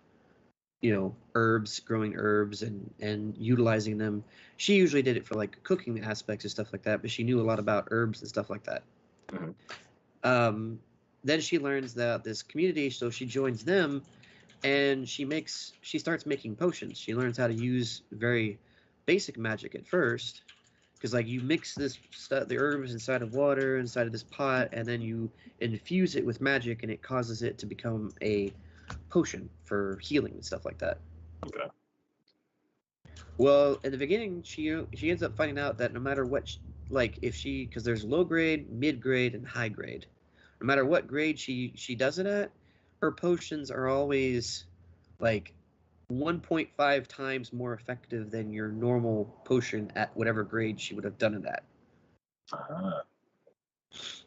herbs, growing herbs and utilizing them. She usually did it for like cooking aspects and stuff like that, but she knew a lot about herbs and stuff like that. Mm-hmm. Then she learns that this community, so she joins them, and she starts making potions. She learns how to use very basic magic at first, because like you mix this stuff, the herbs inside of water, inside of this pot, and then you infuse it with magic, and it causes it to become a potion for healing and stuff like that. Okay. Well, in the beginning, she ends up finding out that no matter what, because there's low grade, mid grade, and high grade. No matter what grade she does it at, her potions are always like 1.5 times more effective than your normal potion at whatever grade she would have done it at. Uh-huh.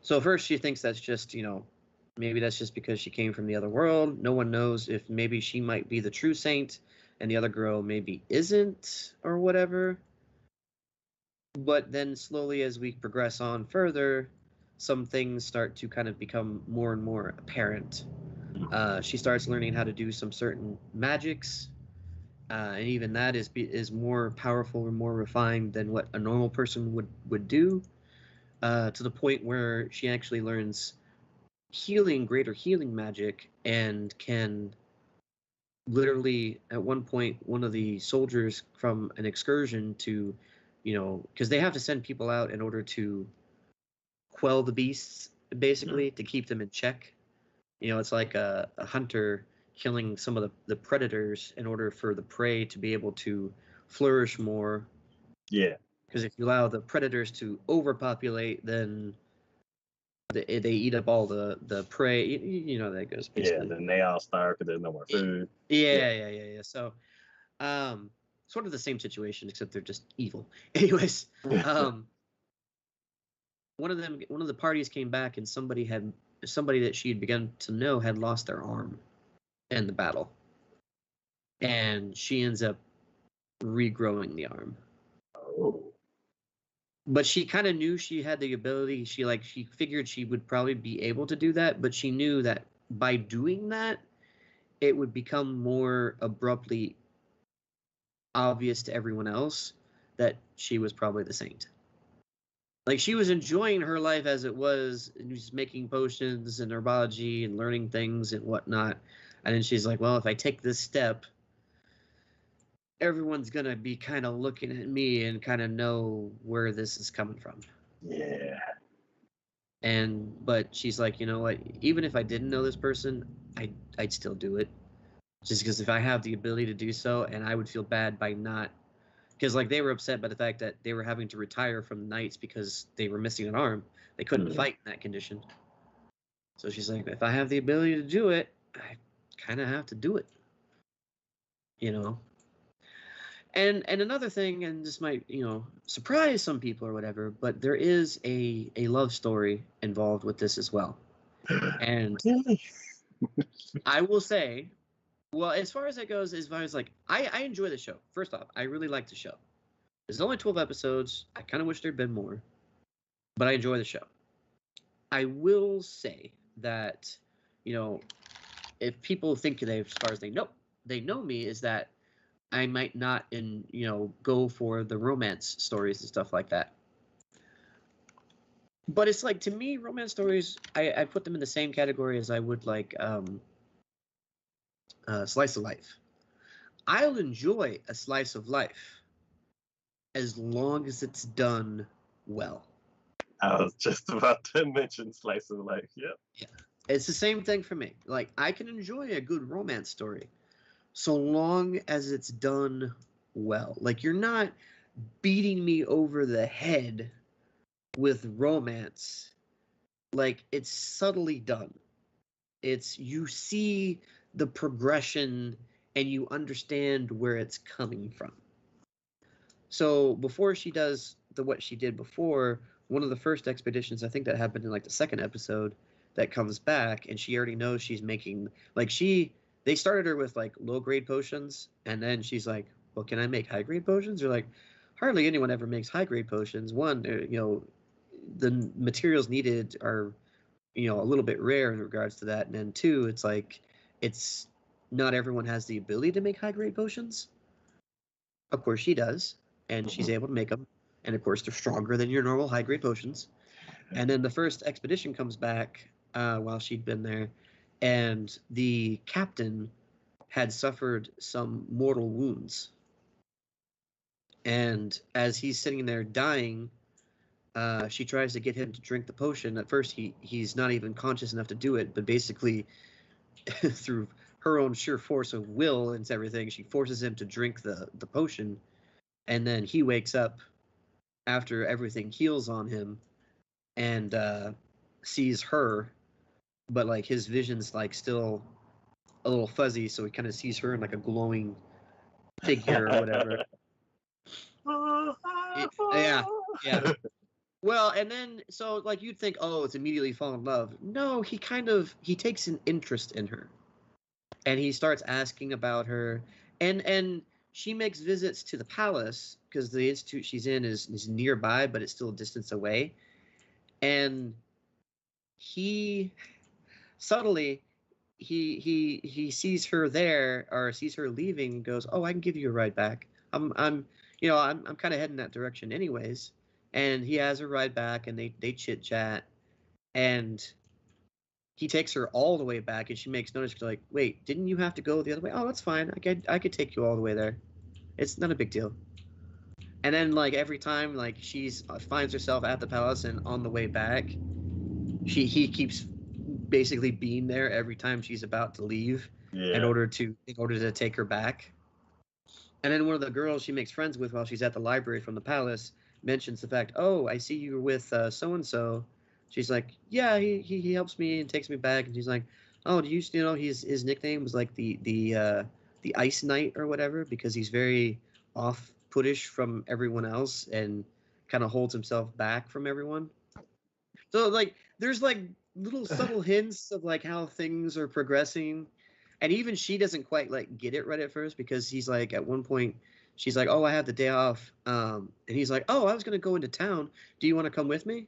So first she thinks that's just, maybe that's just because she came from the other world. No one knows if maybe she might be the true saint and the other girl maybe isn't or whatever. But then slowly as we progress on further, some things start to kind of become more and more apparent. She starts learning how to do some certain magics, and even that is more powerful or more refined than what a normal person would do. To the point where she actually learns greater healing magic, and can literally, at one point, one of the soldiers from an excursion to, because they have to send people out in order to quell the beasts, basically, to keep them in check. It's like a hunter killing some of the predators in order for the prey to be able to flourish more. Yeah. Because if you allow the predators to overpopulate, then they eat up all the prey. You know that goes basically. Yeah, then they all starve because there's no more food. Yeah. So, sort of the same situation, except they're just evil. Anyways, one of the parties came back, and somebody that she had begun to know had lost their arm in the battle, and she ends up regrowing the arm. Oh. But she kind of knew she had the ability. She figured she would probably be able to do that, but she knew that by doing that, it would become more abruptly obvious to everyone else that she was probably the saint. Like, she was enjoying her life as it was, and just making potions and herbology and learning things and whatnot. And then she's like, well, if I take this step, everyone's going to be kind of looking at me and kind of know where this is coming from. Yeah. But she's like, you know what? Even if I didn't know this person, I'd still do it. Just because if I have the ability to do so, and I would feel bad by not, because like they were upset by the fact that they were having to retire from the knights because they were missing an arm. They couldn't fight in that condition. So she's like, if I have the ability to do it, I kind of have to do it. And another thing, and this might, surprise some people or whatever, but there is a love story involved with this as well. And I will say, well, as far as that goes, as far as like, I enjoy the show. First off, I really like the show. There's only 12 episodes. I kind of wish there'd been more, but I enjoy the show. I will say that, if people think as far as they know me, is that I might not go for the romance stories and stuff like that. But it's like, to me, romance stories, I put them in the same category as I would like slice of life. I'll enjoy a slice of life as long as it's done well. I was just about to mention slice of life. Yep. Yeah. It's the same thing for me. Like, I can enjoy a good romance story so long as it's done well. Like, you're not beating me over the head with romance. Like, it's subtly done. You see the progression and you understand where it's coming from. So before she does what she did before, one of the first expeditions, I think that happened in like the second episode, that comes back, and she already knows she's making like they started her with like low grade potions, and then she's like, well, can I make high grade potions? They're like, hardly anyone ever makes high grade potions. One, the materials needed are a little bit rare in regards to that, and then two, it's like it's not everyone has the ability to make high grade potions. Of course she does, and she's able to make them, and of course they're stronger than your normal high grade potions. And then the first expedition comes back while she'd been there, and the captain had suffered some mortal wounds. And as he's sitting there dying, she tries to get him to drink the potion. At first, he's not even conscious enough to do it, but basically, through her own sheer force of will and everything, she forces him to drink the potion. And then he wakes up after everything heals on him and sees her, but like his vision's like still a little fuzzy, so he kind of sees her in like a glowing figure or whatever. Yeah. Well, and then so like you'd think, oh, it's immediately fall in love. No, he takes an interest in her, and he starts asking about her, and she makes visits to the palace because the institute she's in is nearby, but it's still a distance away, and he subtly he sees her there or sees her leaving and goes, oh, I can give you a ride back. I'm kind of heading that direction anyways. And he has her ride back, and they chit chat, and he takes her all the way back, and she makes notice. She's like, wait, didn't you have to go the other way? Oh, that's fine. I could take you all the way there. It's not a big deal. And then like every time like she's finds herself at the palace and on the way back, he keeps basically being there every time she's about to leave in order to take her back. And then one of the girls she makes friends with while she's at the library from the palace mentions the fact, oh, I see you were with so and so. She's like, yeah, he helps me and takes me back. And she's like, oh, do you know his nickname was like the Ice Knight or whatever, because he's very off puttish from everyone else and kind of holds himself back from everyone. So like there's like little subtle hints of like how things are progressing, and even she doesn't quite like get it right at first, because he's like at one point she's like, oh, I have the day off, and he's like, oh, I was gonna go into town, do you want to come with me?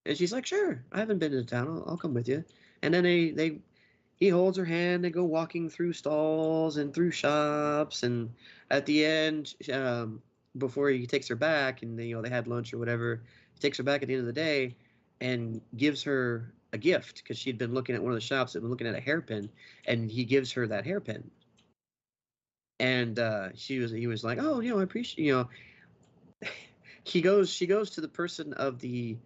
And she's like, sure, I haven't been to town, I'll come with you. And then he holds her hand, they go walking through stalls and through shops, and at the end, before he takes her back and they had lunch or whatever, he takes her back at the end of the day and gives her a gift, because she'd been looking at one of the shops and been looking at a hairpin, and he gives her that hairpin. And he was like, oh, I appreciate, she goes to the person of the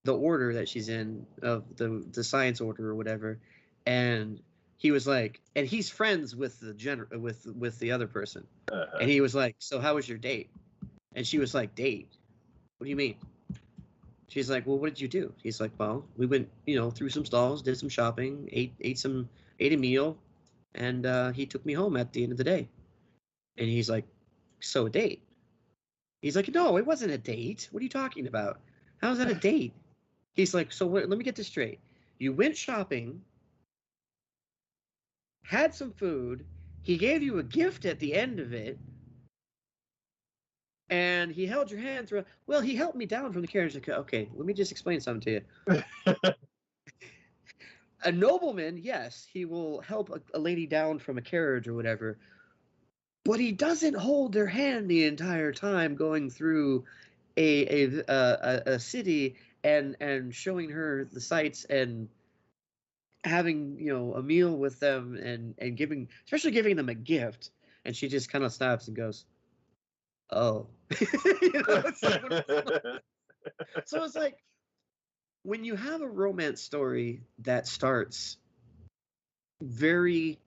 order that she's in, of the science order or whatever, and he was like, and he's friends with the with the other person, and he was like, so how was your date? And she was like, date? What do you mean? She's like, well, what did you do? He's like, well, we went, through some stalls, did some shopping, ate a meal, and he took me home at the end of the day. And he's like, so a date? He's like, no, it wasn't a date. What are you talking about? How is that a date? He's like, so let me get this straight. You went shopping, had some food, he gave you a gift at the end of it, and he held your hand through. Well, he helped me down from the carriage. Like, okay, let me just explain something to you. A nobleman, yes, he will help a lady down from a carriage or whatever, but he doesn't hold their hand the entire time going through a city and showing her the sights and having a meal with them and giving, especially giving them a gift. And she just kind of stops and goes, oh. So it's like, when you have a romance story that starts very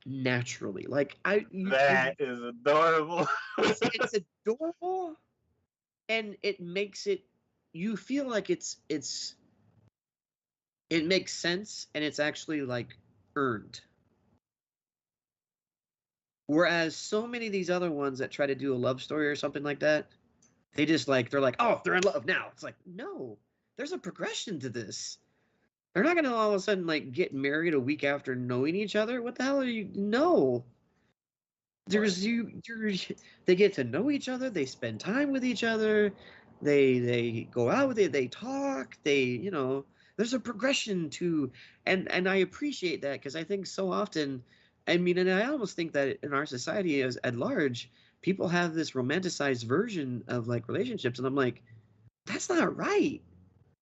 naturally, like that is adorable. it's adorable, and it makes it, you feel like it makes sense, and it's actually like earned. Whereas so many of these other ones that try to do a love story or something like that, they're like, oh, they're in love now. It's like, no, there's a progression to this. They're not gonna all of a sudden like get married a week after knowing each other. What the hell are you? No. There's you. They get to know each other. They spend time with each other. They go out with it. They talk. There's a progression to, and I appreciate that because I think so often, I mean, and I almost think that in our society as at large, people have this romanticized version of like relationships, and I'm like, that's not right.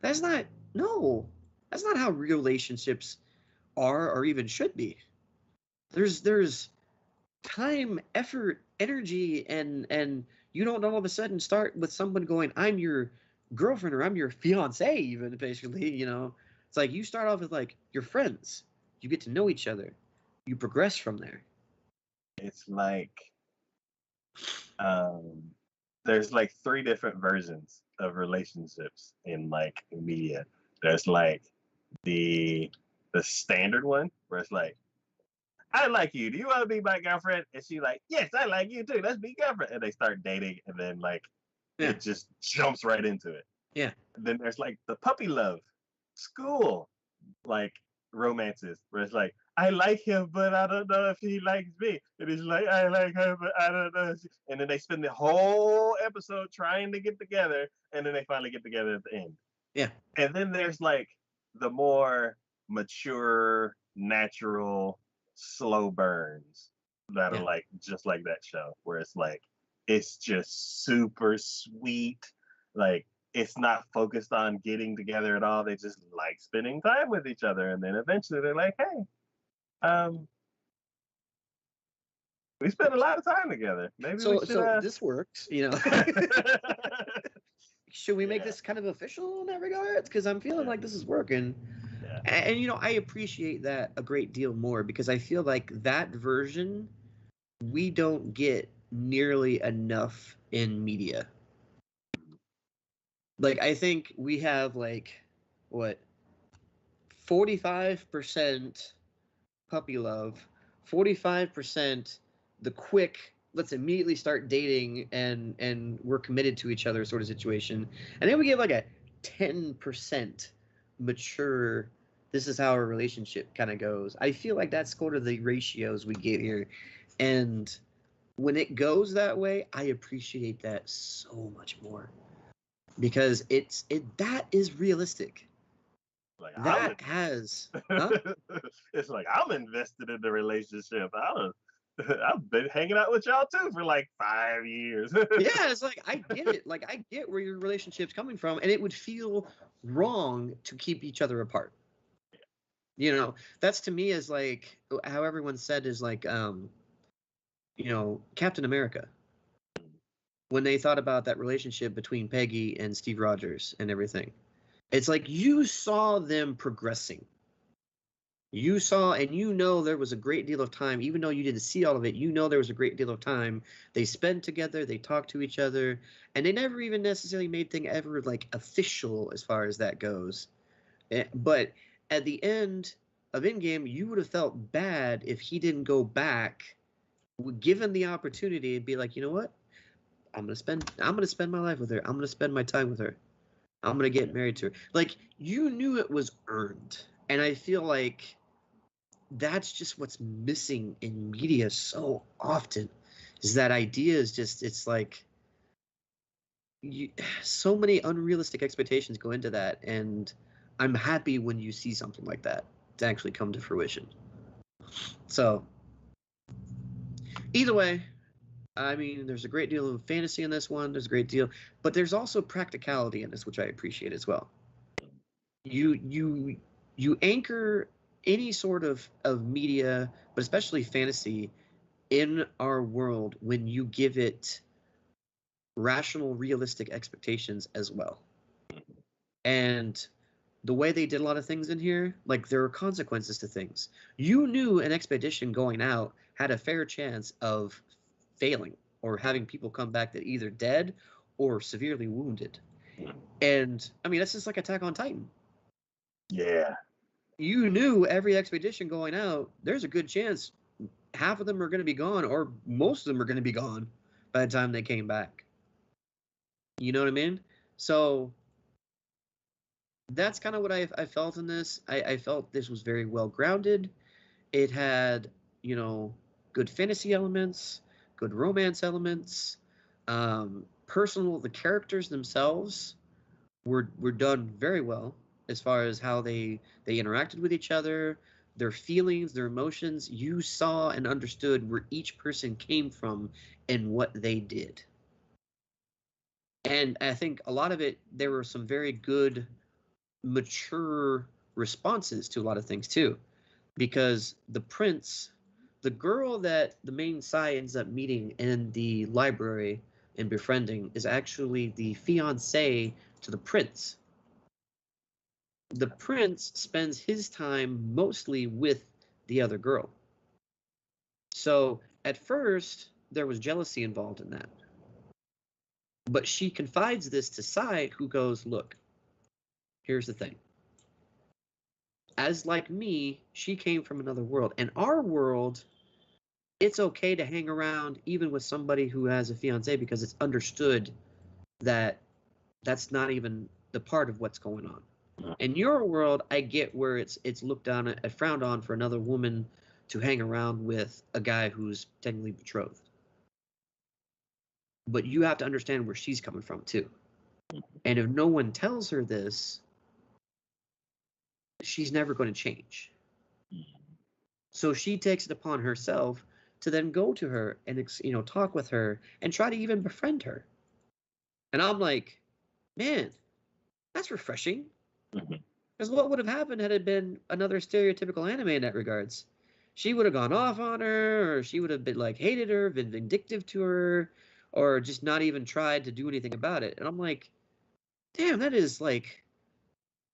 That's not no. That's not how real relationships are or even should be. There's time, effort, energy, and you don't all of a sudden start with someone going, "I'm your girlfriend" or "I'm your fiance," even basically. It's like you start off with like your friends. You get to know each other. You progress from there. It's like um, there's like three different versions of relationships in like media. There's like the standard one where it's like, I like you. Do you want to be my girlfriend? And she's like, yes, I like you too. Let's be girlfriend. And they start dating, and then like Yeah, it just jumps right into it. yeah, And then there's like the puppy love school like romances where it's like, I like him, but I don't know if he likes me. And he's like, I like her, but I don't know. And then they spend the whole episode trying to get together, and then they finally get together at the end. yeah, And then there's like the more mature, natural, slow burns that are yeah. like just like that show, where it's like it's just super sweet. Like it's not focused on getting together at all. They just like spending time with each other, and then eventually they're like, "Hey, um, we spent a lot of time together. Maybe we should." So this works. Should we make Yeah, this kind of official in that regard? Because I'm feeling yeah, like this is working. yeah. And I appreciate that a great deal more because I feel like that version we don't get nearly enough in media. Like I think we have like what 45% puppy love, 45% the quick let's immediately start dating and we're committed to each other sort of situation. And then we get like a 10% mature this is how our relationship kind of goes. I feel like that's sort of the ratios we get here. And when it goes that way, I appreciate that so much more because that is realistic. Like That has, huh? it's like I'm invested in the relationship. I've been hanging out with y'all too for like 5 years. Yeah, it's like I get it. Like I get where your relationship's coming from, and it would feel wrong to keep each other apart. That's to me is like how everyone said is like Captain America. When they thought about that relationship between Peggy and Steve Rogers and everything. It's like you saw them progressing. You saw and there was a great deal of time, even though you didn't see all of it, there was a great deal of time they spent together, they talked to each other, and they never even necessarily made thing ever like official as far as that goes. But at the end of Endgame, you would have felt bad if he didn't go back, given the opportunity, and be like, you know what? I'm gonna spend my life with her. I'm gonna spend my time with her. I'm gonna get married to her. Like you knew it was earned. And I feel like that's just what's missing in media so often is that idea is just it's like so many unrealistic expectations go into that and I'm happy when you see something like that to actually come to fruition. So either way, I mean there's a great deal of fantasy in this one, there's a great deal, but there's also practicality in this which I appreciate as well. You anchor any sort of media, but especially fantasy, in our world when you give it rational, realistic expectations as well. And the way they did a lot of things in here, like there are consequences to things. You knew an expedition going out had a fair chance of failing or having people come back that either dead or severely wounded. And I mean, that's just like Attack on Titan. Yeah. You knew every expedition going out, there's a good chance half of them are going to be gone, or most of them are going to be gone by the time they came back. You know what I mean? So that's kind of what I felt in this. I felt this was very well grounded. It had, you know, good fantasy elements, good romance elements, personal. The characters themselves were done very well as far as how they interacted with each other, their feelings, their emotions. You saw and understood where each person came from and what they did. And I think a lot of it, there were some very good, mature responses to a lot of things too. Because the prince, the girl that the main Psy ends up meeting in the library and befriending, is actually the fiance to the prince. The prince spends his time mostly with the other girl. So at first, there was jealousy involved in that. But she confides this to Sai, who goes, look, here's the thing. As like me, she came from another world. And our world, it's okay to hang around even with somebody who has a fiance because it's understood that that's not even the part of what's going on. In your world, I get where it's looked down at, frowned on for another woman to hang around with a guy who's technically betrothed. But you have to understand where she's coming from too. And if no one tells her this, she's never going to change. So she takes it upon herself to then go to her and talk with her and try to even befriend her. And I'm like, man, that's refreshing. Because what would have happened had it been another stereotypical anime in that regards? She would have gone off on her, or she would have been like hated her, been vindictive to her, or just not even tried to do anything about it. And I'm like, damn, that is like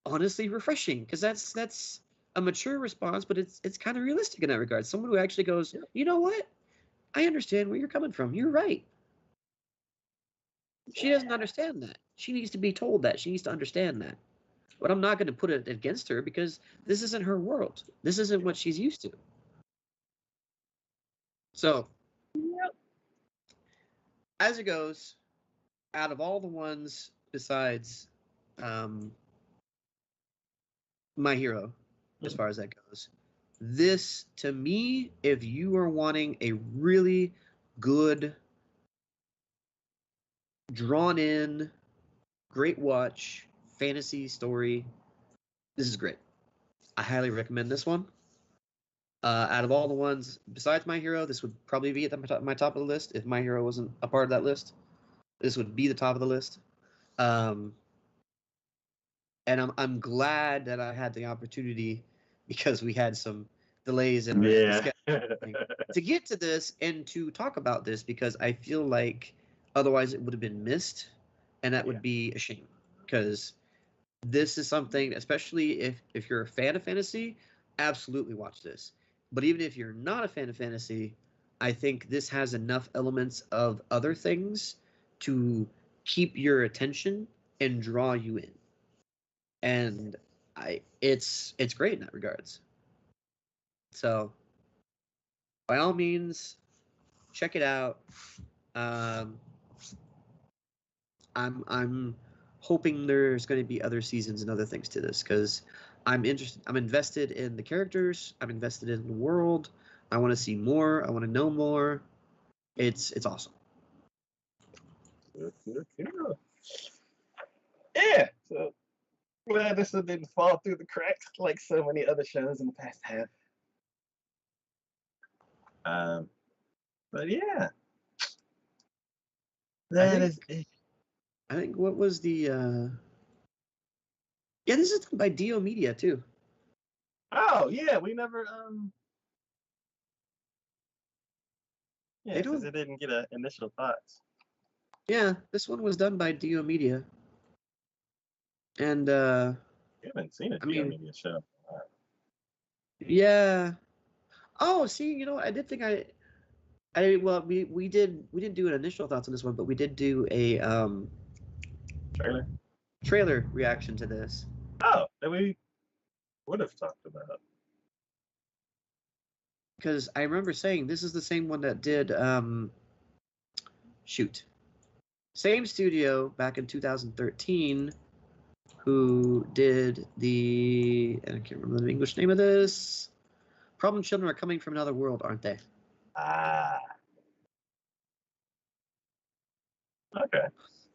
honestly refreshing because that's a mature response, but it's kind of realistic in that regard. Someone who actually goes, you know what? I understand where you're coming from. You're right. She doesn't understand that. She needs to be told that. She needs to understand that. But I'm not going to put it against her because this isn't her world. This isn't what she's used to. So, as it goes, out of all the ones besides My Hero, as far as that goes, this, to me, if you are wanting a really good, drawn in, great watch, fantasy story, this is great. I highly recommend this one. Out of all the ones besides My Hero, this would probably be at my top of the list. If My Hero wasn't a part of that list, this would be the top of the list. And I'm glad that I had the opportunity because we had some delays in our scheduling to get to this and to talk about this because I feel like otherwise it would have been missed, and that would be a shame because this is something, especially if you're a fan of fantasy, absolutely watch this. But even if you're not a fan of fantasy, I think this has enough elements of other things to keep your attention and draw you in. And it's great in that regards. So by all means, check it out. I'm hoping there's going to be other seasons and other things to this because I'm interested. I'm invested in the characters. I'm invested in the world. I want to see more. I want to know more. It's awesome. Yeah. So glad this didn't fall through the cracks like so many other shows in the past have. But yeah, that is it. I think what was the yeah, this is done by Dio Media too. Oh yeah, we never yeah, because it didn't get initial thoughts. Yeah, this one was done by Dio Media. And you haven't seen a Dio Media show. Yeah. Oh, see, you know, I did think well, we didn't do an initial thoughts on this one, but we did do a trailer reaction to this. Oh, that we would have talked about. Because I remember saying this is the same one that did shoot. Same studio back in 2013 who did and I can't remember the English name of this. Problem Children Are Coming from Another World, aren't they? Ah. Okay.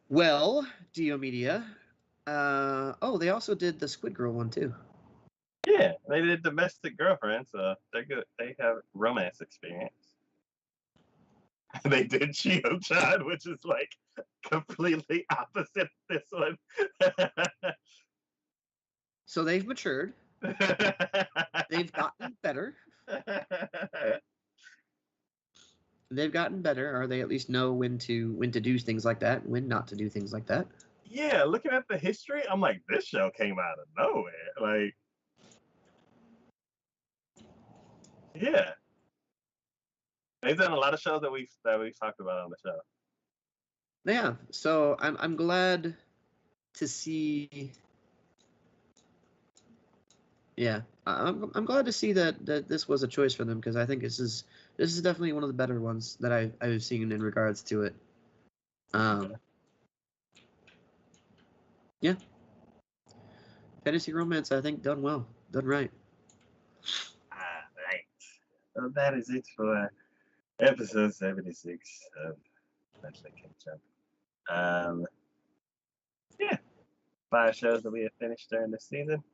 Well, Dio Media. They also did the Squid Girl one too. Yeah, they did Domestic Girlfriend, so they're good. They have romance experience. They did Chio-chan, which is like completely opposite this one. So they've matured. They've gotten better. They've gotten better, or they at least know when to do things like that, when not to do things like that. Yeah, looking at the history, I'm like, this show came out of nowhere. Like, yeah, they've done a lot of shows that we've talked about on the show. Yeah, so I'm glad to see. Yeah, I'm glad to see that this was a choice for them, because I think this is definitely one of the better ones that I've seen in regards to it. Yeah, fantasy romance, I think, done well, done right. All right, so that is it for episode 76 of Let's Say Ketchup. Yeah, 5 shows that we have finished during this season.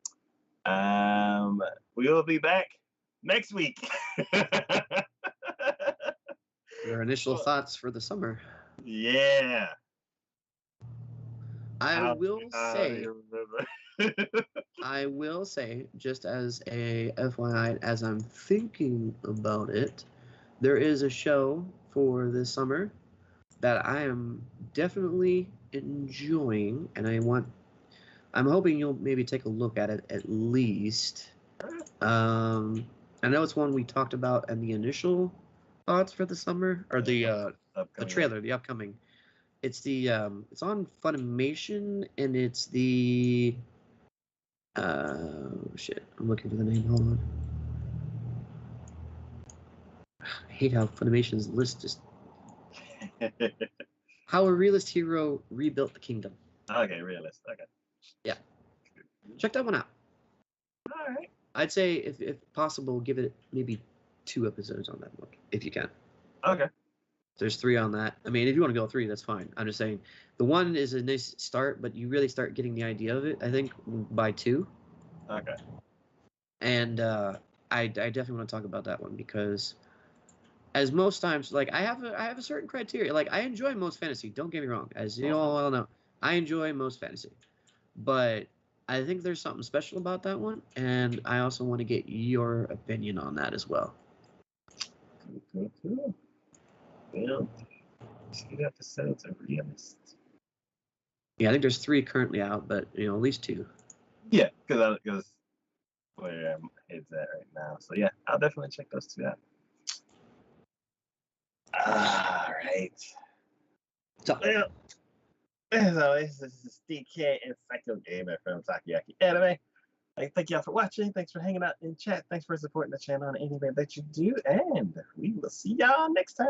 We will be back next week. Your initial thoughts for the summer? Yeah. I will say, just as a FYI, as I'm thinking about it, there is a show for this summer that I am definitely enjoying, and I'm hoping you'll maybe take a look at it at least. I know it's one we talked about in the initial thoughts for the summer, or the trailer, the upcoming. It's it's on Funimation, and it's the shit. I'm looking for the name. Hold on. I hate how Funimation's list just. How a Realist Hero Rebuilt the Kingdom. Okay, Realist. Okay. Yeah. Check that one out. All right. I'd say, if possible, give it maybe 2 episodes on that one, if you can. Okay. There's 3 on that. I mean, if you want to go 3, that's fine. I'm just saying, the 1 is a nice start, but you really start getting the idea of it, I think, by 2. Okay. And I definitely want to talk about that one, because as most times, like, I have a certain criteria. Like, I enjoy most fantasy. Don't get me wrong, as you all well know, I enjoy most fantasy, but I think there's something special about that one, and I also want to get your opinion on that as well. Cool. Well, 2 episodes of Realist. Yeah, I think there's 3 currently out, but at least 2. Yeah, because where my head's at right now. So yeah, I'll definitely check those 2 out. All right. So, well, as always, this is DK and Psycho Gamer from TacoYaki Anime. Thank y'all for watching. Thanks for hanging out in chat. Thanks for supporting the channel on any way that you do. And we will see y'all next time.